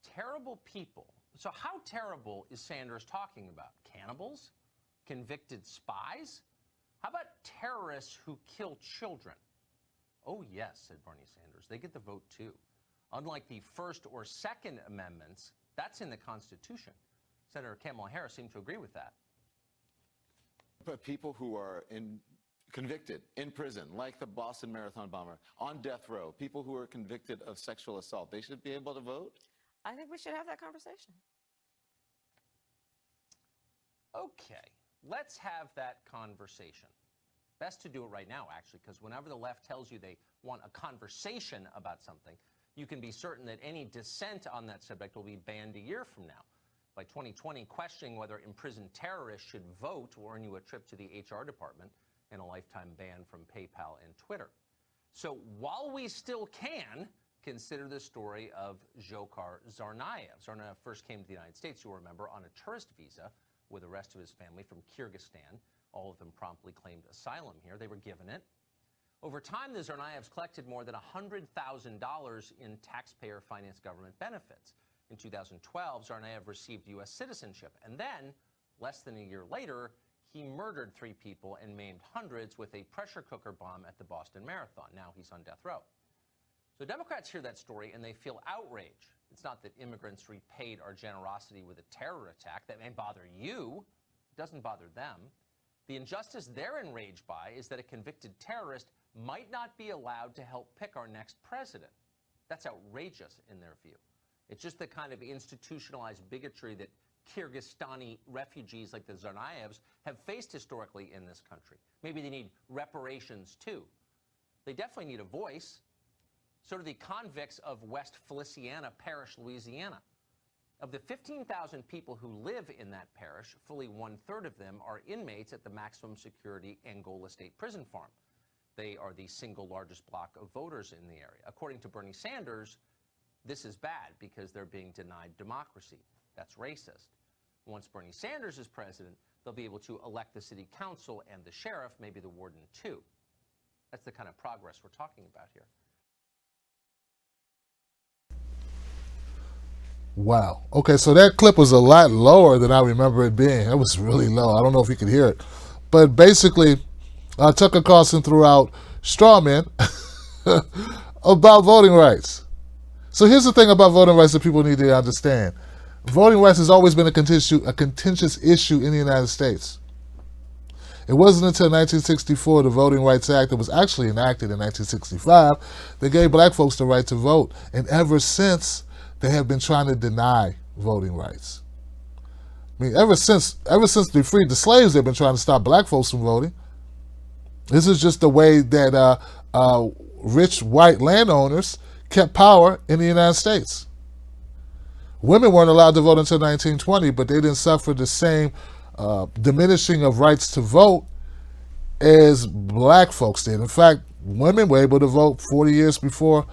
J: Terrible people. So how terrible is Sanders talking about? Cannibals? Convicted spies? How about terrorists who kill children? Oh yes, said Bernie Sanders. They get the vote too. Unlike the First or Second Amendments, that's in the Constitution. Senator Kamala Harris seemed to agree with that.
K: But people who are convicted in prison, like the Boston Marathon bomber, on death row, people who are convicted of sexual assault, they should be able to vote?
D: I think we should have that conversation.
J: Okay, let's have that conversation. Best to do it right now, actually, because whenever the left tells you they want a conversation about something, you can be certain that any dissent on that subject will be banned a year from now. By 2020, questioning whether imprisoned terrorists should vote will earn you a trip to the HR department and a lifetime ban from PayPal and Twitter. So while we still can, consider the story of Dzhokhar Tsarnaev. Tsarnaev first came to the United States, you'll remember, on a tourist visa with the rest of his family from Kyrgyzstan. All of them promptly claimed asylum here. They were given it. Over time, the Tsarnaevs collected more than $100,000 in taxpayer-financed government benefits. In 2012, Tsarnaev received U.S. citizenship, and then, less than a year later, he murdered 3 people and maimed hundreds with a pressure cooker bomb at the Boston Marathon. Now he's on death row. So Democrats hear that story and they feel outrage. It's not that immigrants repaid our generosity with a terror attack. That may bother you. It doesn't bother them. The injustice they're enraged by is that a convicted terrorist might not be allowed to help pick our next president. That's outrageous in their view. It's just the kind of institutionalized bigotry that Kyrgyzstani refugees like the Tsarnaevs have faced historically in this country. Maybe they need reparations too. They definitely need a voice. So do the convicts of West Feliciana Parish, Louisiana. Of the 15,000 people who live in that parish, fully 1/3 of them are inmates at the maximum security Angola State Prison Farm. They are the single largest block of voters in the area. According to Bernie Sanders, this is bad because they're being denied democracy. That's racist. Once Bernie Sanders is president, they'll be able to elect the city council and the sheriff, maybe the warden too. That's the kind of progress we're talking about here.
A: Wow. Okay, so that clip was a lot lower than I remember it being. It was really low. I don't know if you could hear it. But basically, Tucker Carlson threw out straw men about voting rights. So here's the thing about voting rights that people need to understand. Voting rights has always been a contentious issue in the United States. It wasn't until 1964, the Voting Rights Act, that was actually enacted in 1965, that gave black folks the right to vote. And ever since, they have been trying to deny voting rights. I mean, ever since they freed the slaves, they've been trying to stop black folks from voting. This is just the way that rich white landowners kept power in the United States. Women weren't allowed to vote until 1920, but they didn't suffer the same diminishing of rights to vote as black folks did. In fact, women were able to vote 40 years before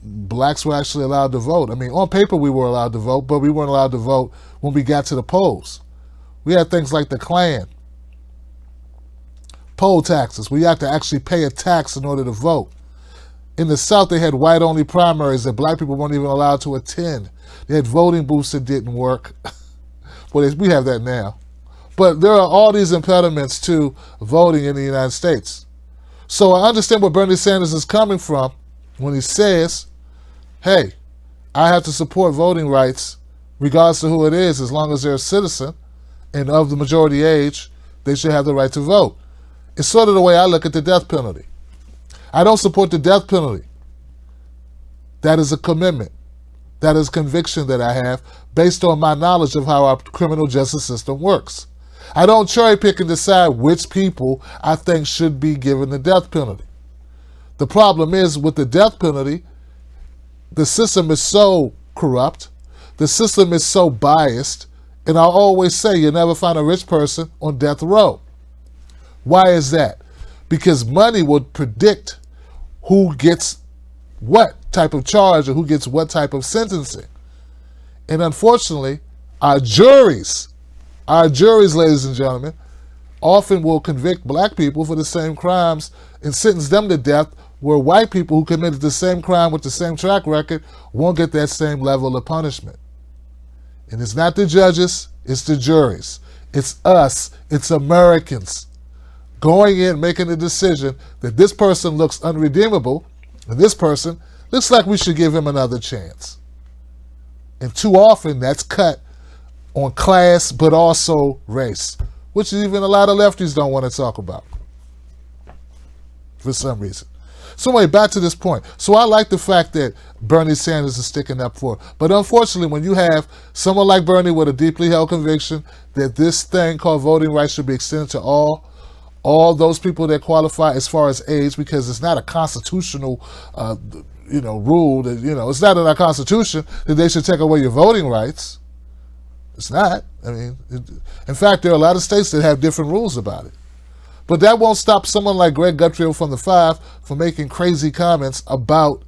A: blacks were actually allowed to vote. I mean, on paper we were allowed to vote, but we weren't allowed to vote when we got to the polls. We had things like the Klan, poll taxes. We had to actually pay a tax in order to vote. In the South, they had white-only primaries that black people weren't even allowed to attend. They had voting booths that didn't work. Well, we have that now. But there are all these impediments to voting in the United States. So I understand where Bernie Sanders is coming from when he says, hey, I have to support voting rights regardless of who it is, as long as they're a citizen and of the majority age, they should have the right to vote. It's sort of the way I look at the death penalty. I don't support the death penalty. That is a commitment. That is conviction that I have based on my knowledge of how our criminal justice system works. I don't cherry pick and decide which people I think should be given the death penalty. The problem is with the death penalty, the system is so corrupt, the system is so biased, and I always say you never find a rich person on death row. Why is that? Because money will predict who gets what type of charge or who gets what type of sentencing. And unfortunately, our juries, ladies and gentlemen, often will convict black people for the same crimes and sentence them to death, where white people who committed the same crime with the same track record won't get that same level of punishment. And it's not the judges, it's the juries. It's us, it's Americans going in making a decision that this person looks unredeemable and this person looks like we should give him another chance. And too often that's cut on class but also race, which even a lot of lefties don't want to talk about for some reason. So anyway, back to this point. So I like the fact that Bernie Sanders is sticking up for it. But unfortunately, when you have someone like Bernie with a deeply held conviction that this thing called voting rights should be extended to all those people that qualify as far as age, because it's not a constitutional rule that, it's not in our Constitution that they should take away your voting rights. It's not. I mean, in fact, there are a lot of states that have different rules about it. But that won't stop someone like Greg Gutfield from the Five from making crazy comments about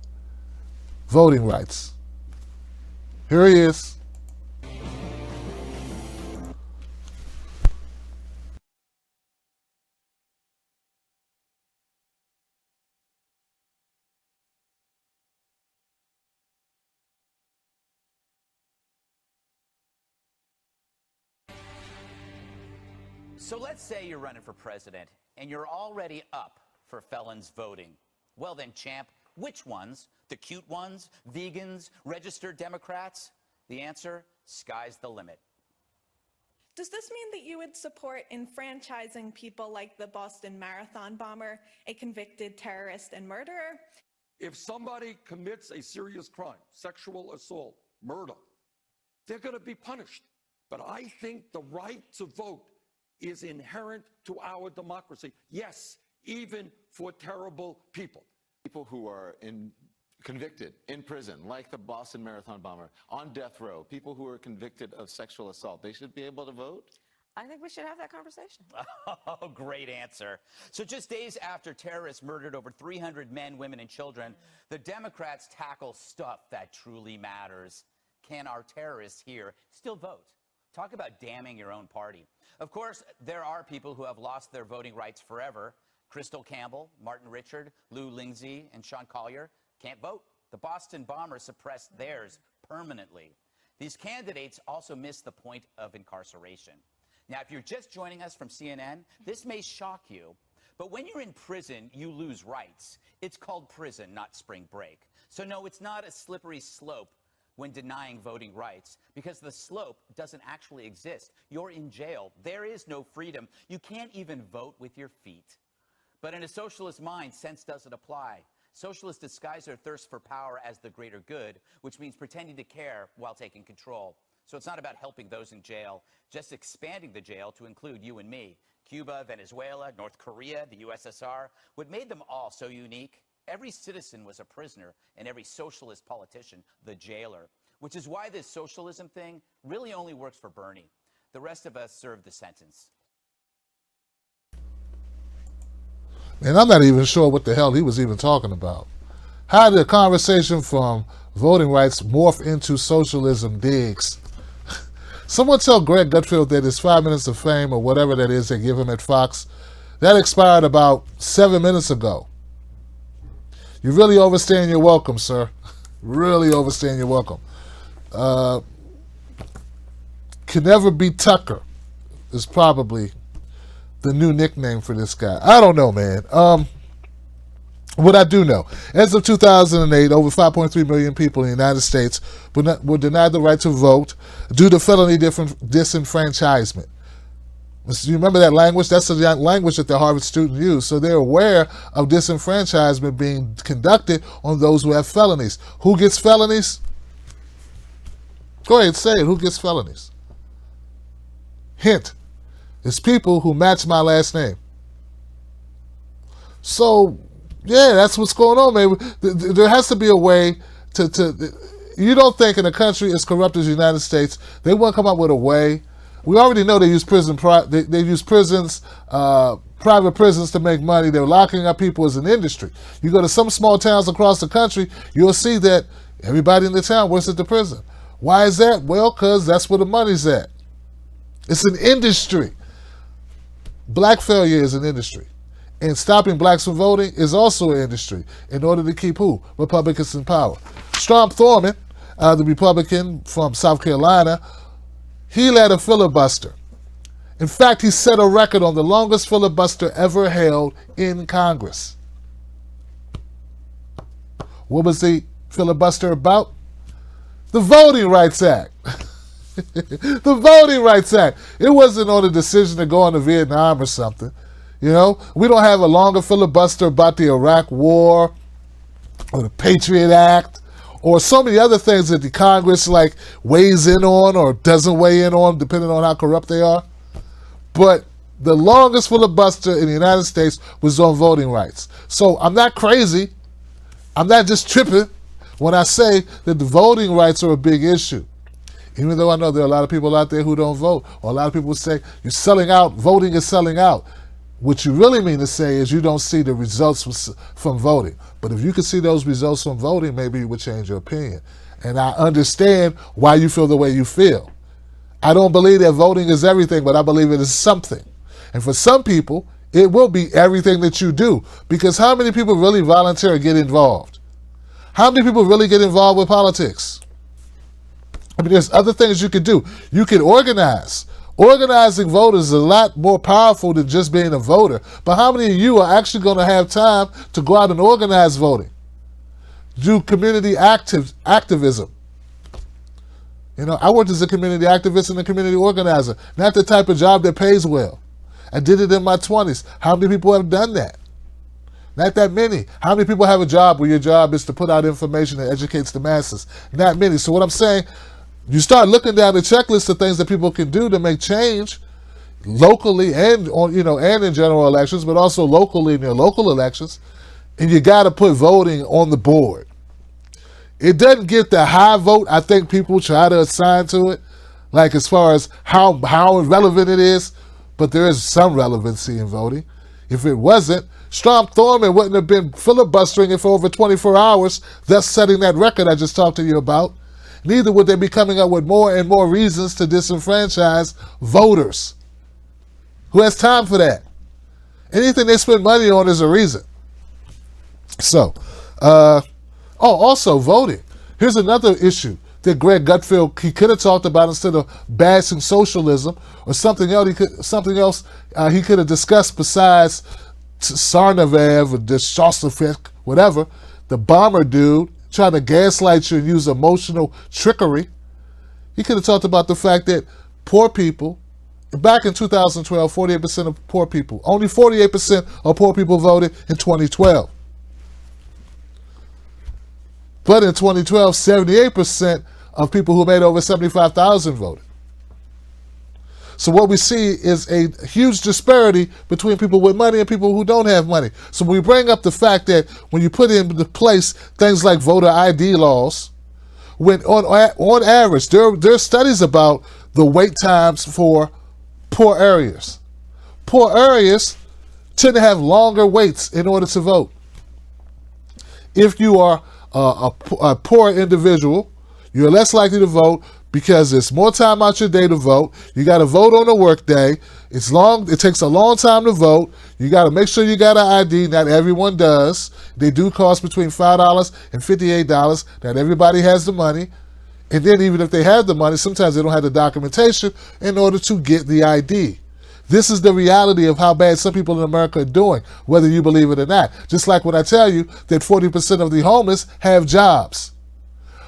A: voting rights. Here he is.
L: So let's say you're running for president and you're already up for felons voting. Well then, champ, which ones? The cute ones? Vegans? Registered Democrats? The answer, sky's the limit.
H: Does this mean that you would support enfranchising people like the Boston Marathon bomber, a convicted terrorist and murderer?
I: If somebody commits a serious crime, sexual assault, murder, they're going to be punished. But I think the right to vote is inherent to our democracy. Yes, even for terrible people.
K: People who are convicted in prison, like the Boston Marathon bomber, on death row, people who are convicted of sexual assault, they should be able to vote?
D: I think we should have that conversation.
L: Oh, great answer. So just days after terrorists murdered over 300 men, women, and children, the Democrats tackle stuff that truly matters. Can our terrorists here still vote? Talk about damning your own party. Of course, there are people who have lost their voting rights forever. Crystal Campbell, Martin Richard, Lou Lindsay, and Sean Collier can't vote. The Boston bomber suppressed theirs permanently. These candidates also miss the point of incarceration. Now, if you're just joining us from CNN, this may shock you, but when you're in prison, you lose rights. It's called prison, not spring break. So no, it's not a slippery slope when denying voting rights, because the slope doesn't actually exist. You're in jail. There is no freedom. You can't even vote with your feet. But in a socialist mind, sense doesn't apply. Socialists disguise their thirst for power as the greater good, which means pretending to care while taking control. So it's not about helping those in jail, just expanding the jail to include you and me. Cuba, Venezuela, North Korea, the USSR. What made them all so unique? Every citizen was a prisoner, and every socialist politician, the jailer. Which is why this socialism thing really only works for Bernie. The rest of us serve the sentence.
A: And I'm not even sure what the hell he was even talking about. How did the conversation from voting rights morph into socialism digs? Someone tell Greg Gutfield that his 5 minutes of fame, or whatever that is they give him at Fox, that expired about 7 minutes ago. You're really overstaying your welcome, sir. Really overstaying your welcome. Can Never Be Tucker is probably the new nickname for this guy. I don't know, man. What I do know, as of 2008, over 5.3 million people in the United States were denied the right to vote due to felony disenfranchisement. You remember that language? That's the language that the Harvard student used. So they're aware of disenfranchisement being conducted on those who have felonies. Who gets felonies? Go ahead, say it. Who gets felonies? Hint. It's people who match my last name. So, yeah, that's what's going on, man. There has to be a way to you don't think in a country as corrupt as the United States, they won't come up with a way. We already know they use they use prisons, private prisons to make money. They're locking up people as an industry. You go to some small towns across the country, you'll see that everybody in the town works at the prison. Why is that? Well, because that's where the money's at. It's an industry. Black failure is an industry. And stopping blacks from voting is also an industry in order to keep who? Republicans in power. Strom Thurmond, the Republican from South Carolina, he led a filibuster. In fact, he set a record on the longest filibuster ever held in Congress. What was the filibuster about? The Voting Rights Act. The Voting Rights Act. It wasn't on a decision to go into Vietnam or something. You know, we don't have a longer filibuster about the Iraq War or the Patriot Act or so many other things that the Congress like weighs in on or doesn't weigh in on, depending on how corrupt they are. But the longest filibuster in the United States was on voting rights. So I'm not crazy. I'm not just tripping when I say that the voting rights are a big issue. Even though I know there are a lot of people out there who don't vote, or a lot of people say you're selling out, voting is selling out. What you really mean to say is you don't see the results from voting. But if you could see those results from voting, maybe you would change your opinion. And I understand why you feel the way you feel. I don't believe that voting is everything, but I believe it is something. And for some people, it will be everything that you do. Because how many people really volunteer and get involved? How many people really get involved with politics? I mean, there's other things you could do. You can organize. Organizing voters is a lot more powerful than just being a voter. But how many of you are actually going to have time to go out and organize voting? Do community activism. You know, I worked as a community activist and a community organizer. Not the type of job that pays well. I did it in my 20s. How many people have done that? Not that many. How many people have a job where your job is to put out information that educates the masses? Not many. So what I'm saying, you start looking down the checklist of things that people can do to make change locally and and in general elections, but also locally in your local elections, and you got to put voting on the board. It doesn't get the high vote I think people try to assign to it, like as far as how relevant it is, but there is some relevancy in voting. If it wasn't, Strom Thurmond wouldn't have been filibustering it for over 24 hours, thus setting that record I just talked to you about. Neither would they be coming up with more and more reasons to disenfranchise voters. Who has time for that? Anything they spend money on is a reason. So, also voting. Here's another issue that Greg Gutfeld, he could have talked about instead of bashing socialism or something else. He could have discussed besides Tsarnaev or Deshostovich, whatever, the bomber dude trying to gaslight you and use emotional trickery. He could have talked about the fact that poor people, back in 2012, 48% of poor people, only 48% of poor people voted in 2012. But in 2012, 78% of people who made over 75,000 voted. So what we see is a huge disparity between people with money and people who don't have money. So we bring up the fact that when you put into place things like voter ID laws, when on average, there are studies about the wait times for poor areas. Poor areas tend to have longer waits in order to vote. If you are a poor individual, you're less likely to vote because it's more time out your day to vote. You got to vote on a work day. It's long. It takes a long time to vote. You got to make sure you got an ID. Not everyone does. They do cost between $5 and $58. Not everybody has the money. And then even if they have the money, sometimes they don't have the documentation in order to get the ID. This is the reality of how bad some people in America are doing, whether you believe it or not. Just like when I tell you that 40% of the homeless have jobs.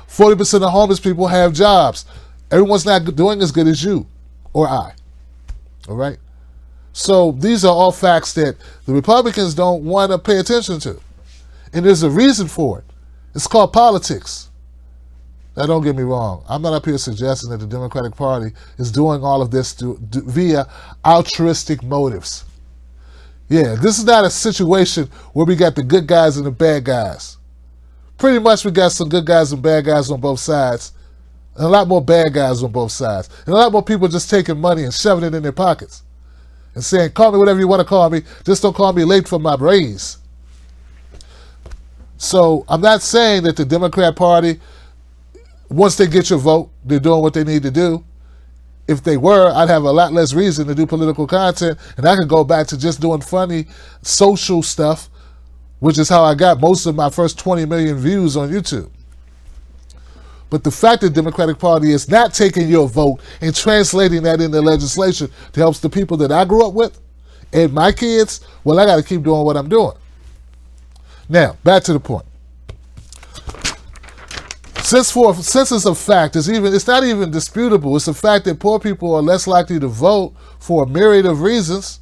A: 40% of homeless people have jobs. Everyone's not doing as good as you or I. All right? So these are all facts that the Republicans don't want to pay attention to. And there's a reason for it. It's called politics. Now, don't get me wrong. I'm not up here suggesting that the Democratic Party is doing all of this via altruistic motives. Yeah, this is not a situation where we got the good guys and the bad guys. Pretty much we got some good guys and bad guys on both sides, and a lot more bad guys on both sides, and a lot more people just taking money and shoving it in their pockets and saying, call me whatever you want to call me, just don't call me late for my raise. So I'm not saying that the Democrat Party, once they get your vote, they're doing what they need to do. If they were, I'd have a lot less reason to do political content, and I could go back to just doing funny social stuff, which is how I got most of my first 20 million views on YouTube. But the fact that the Democratic Party is not taking your vote and translating that into legislation to help the people that I grew up with and my kids, well, I got to keep doing what I'm doing. Now, back to the point. Since it's a fact, it's not even disputable. It's a fact that poor people are less likely to vote for a myriad of reasons.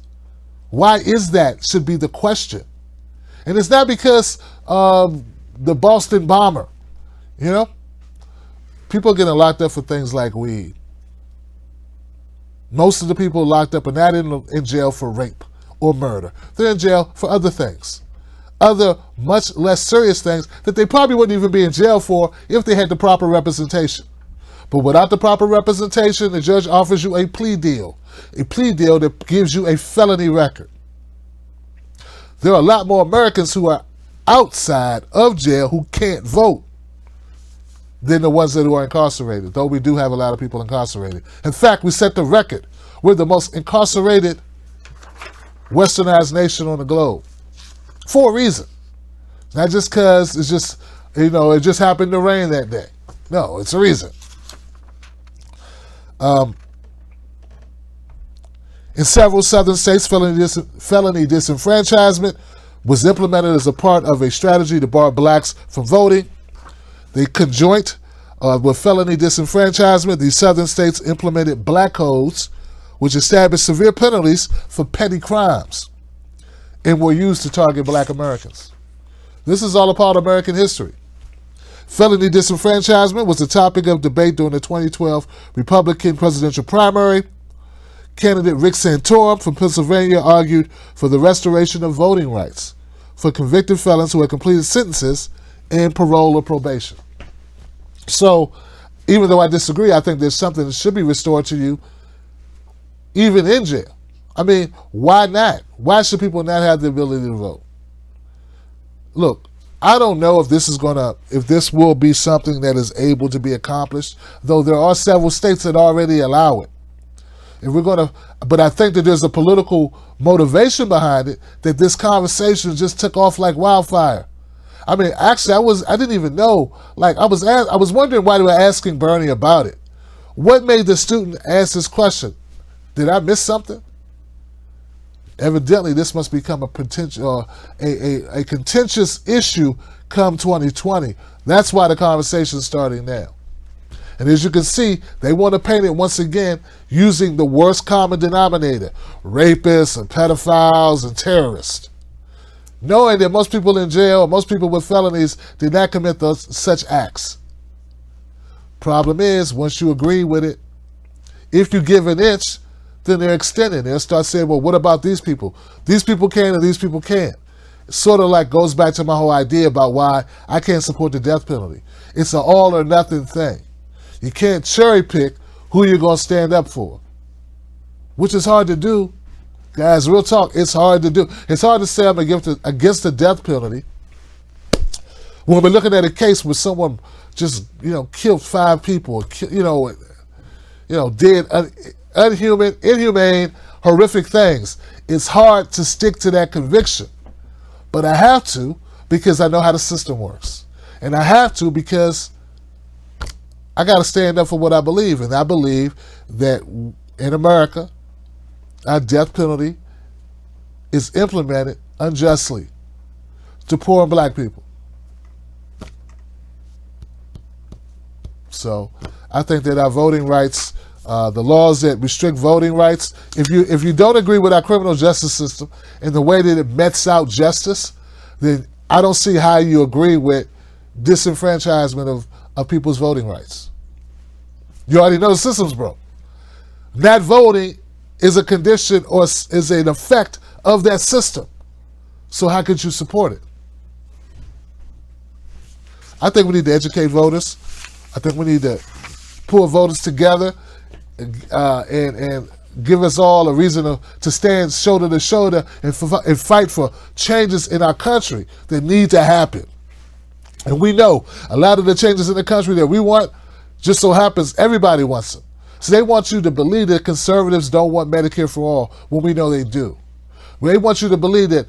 A: Why is that? Should be the question. And it's not because the Boston bomber, you know? People are getting locked up for things like weed. Most of the people locked up are not in jail for rape or murder. They're in jail for other things. Other much less serious things that they probably wouldn't even be in jail for if they had the proper representation. But without the proper representation, the judge offers you a plea deal that gives you a felony record. There are a lot more Americans who are outside of jail who can't vote than the ones that are incarcerated, though we do have a lot of people incarcerated. In fact, we set the record. We're the most incarcerated westernized nation on the globe. For a reason. Not just because it's just, it just happened to rain that day. No, it's a reason. In several southern states, felony disenfranchisement was implemented as a part of a strategy to bar blacks from voting. They conjoint with felony disenfranchisement, these southern states implemented black codes, which established severe penalties for petty crimes and were used to target black Americans. This is all a part of American history. Felony disenfranchisement was the topic of debate during the 2012 Republican presidential primary. Candidate Rick Santorum from Pennsylvania argued for the restoration of voting rights for convicted felons who had completed sentences in parole or probation. So, even though I disagree, I think there's something that should be restored to you even in jail. I mean, why not? Why should people not have the ability to vote? Look, I don't know if this will be something that is able to be accomplished, though there are several states that already allow it. But I think that there's a political motivation behind it, that this conversation just took off like wildfire. I mean, actually, I didn't even know. Like, I was wondering why they were asking Bernie about it. What made the student ask this question? Did I miss something? Evidently, this must become a potential, a contentious issue come 2020. That's why the conversation is starting now. And as you can see, they want to paint it once again using the worst common denominator, rapists and pedophiles and terrorists. Knowing that most people in jail, most people with felonies did not commit such acts. Problem is, once you agree with it, if you give an inch, then they're extending. They'll start saying, well, what about these people? These people can and these people can't. It sort of like goes back to my whole idea about why I can't support the death penalty. It's an all or nothing thing. You can't cherry pick who you're going to stand up for, which is hard to do. Guys, real talk, it's hard to do. It's hard to say I'm against the death penalty when we're looking at a case where someone just, killed 5 people, did inhumane, horrific things. It's hard to stick to that conviction. But I have to because I know how the system works. And I have to because I got to stand up for what I believe. And I believe that in America, our death penalty is implemented unjustly to poor and black people. So I think that our voting rights, the laws that restrict voting rights, if you don't agree with our criminal justice system and the way that it mets out justice, then I don't see how you agree with disenfranchisement of people's voting rights. You already know the system's broke. Not voting is a condition or is an effect of that system. So how could you support it? I think we need to educate voters. I think we need to pull voters together and give us all a reason to stand shoulder to shoulder and fight for changes in our country that need to happen. And we know a lot of the changes in the country that we want, just so happens everybody wants them. So they want you to believe that conservatives don't want Medicare for all when we know they do. They want you to believe that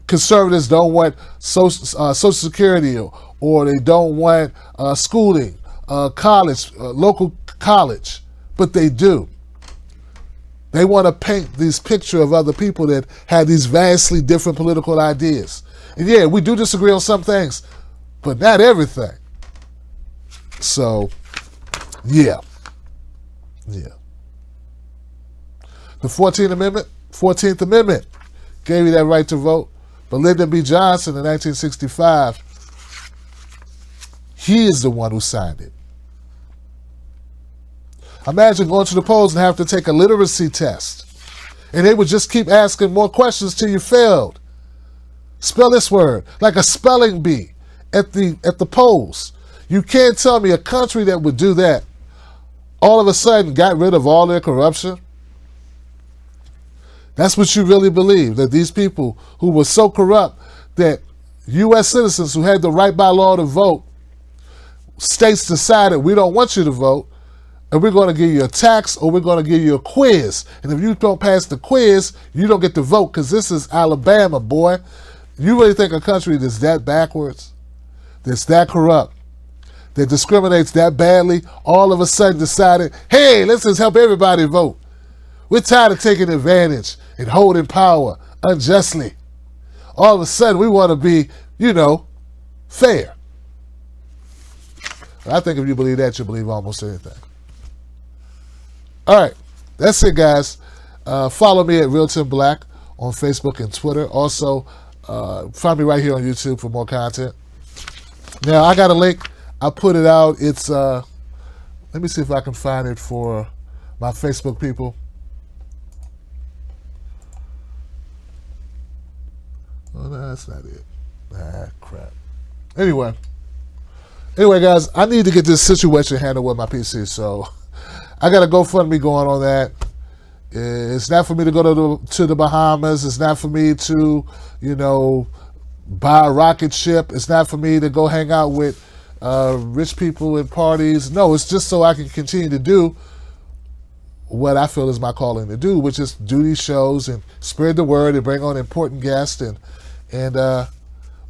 A: conservatives don't want Social Security or they don't want schooling, college, local college, but they do. They want to paint this picture of other people that have these vastly different political ideas. And yeah, we do disagree on some things, but not everything. So, yeah. The 14th Amendment gave you that right to vote, but Lyndon B. Johnson in 1965, he is the one who signed it. Imagine going to the polls and have to take a literacy test, and they would just keep asking more questions till you failed. Spell this word, like a spelling bee at the polls. You can't tell me a country that would do that all of a sudden got rid of all their corruption. That's what you really believe, that these people who were so corrupt that U.S. citizens who had the right by law to vote, states decided we don't want you to vote, and we're going to give you a tax or we're going to give you a quiz. And if you don't pass the quiz, you don't get to vote because this is Alabama, boy. You really think a country that's that backwards, that's that corrupt, that discriminates that badly, all of a sudden decided, hey, let's just help everybody vote. We're tired of taking advantage and holding power unjustly. All of a sudden, we want to be, fair. I think if you believe that, you believe almost anything. All right, that's it, guys. Follow me at Real Tim Black on Facebook and Twitter. Also, find me right here on YouTube for more content. Now, I got a link. I put it out. It's, let me see if I can find it for my Facebook people. Oh, no, that's not it. Crap. Anyway, guys, I need to get this situation handled with my PC, so I got a GoFundMe going on that. It's not for me to go to the Bahamas. It's not for me to, buy a rocket ship. It's not for me to go hang out with rich people at parties. No, it's just so I can continue to do what I feel is my calling to do, which is do these shows and spread the word and bring on important guests and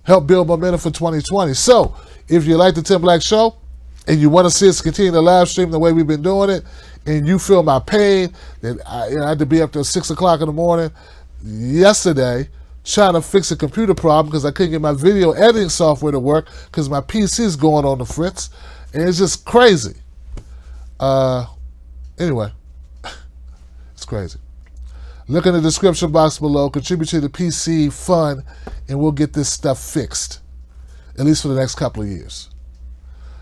A: help build momentum for 2020. So, if you like the Tim Black Show and you want to see us continue to live stream the way we've been doing it, and you feel my pain that I had to be up till 6 o'clock in the morning yesterday trying to fix a computer problem because I couldn't get my video editing software to work because my PC is going on the fritz, and it's just crazy. Anyway, it's crazy. Look in the description box below, contribute to the PC fund, and we'll get this stuff fixed, at least for the next couple of years.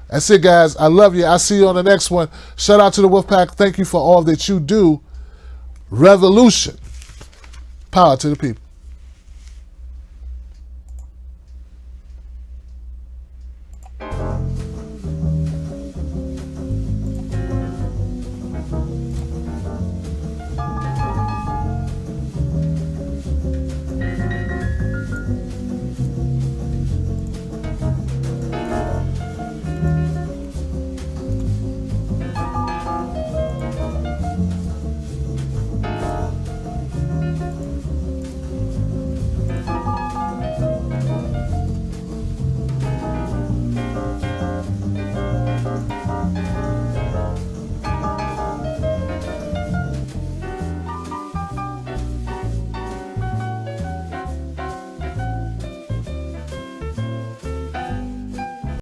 A: That's it, guys. I love you. I'll see you on the next one. Shout out to the Wolfpack. Thank you for all that you do. Revolution. Power to the people.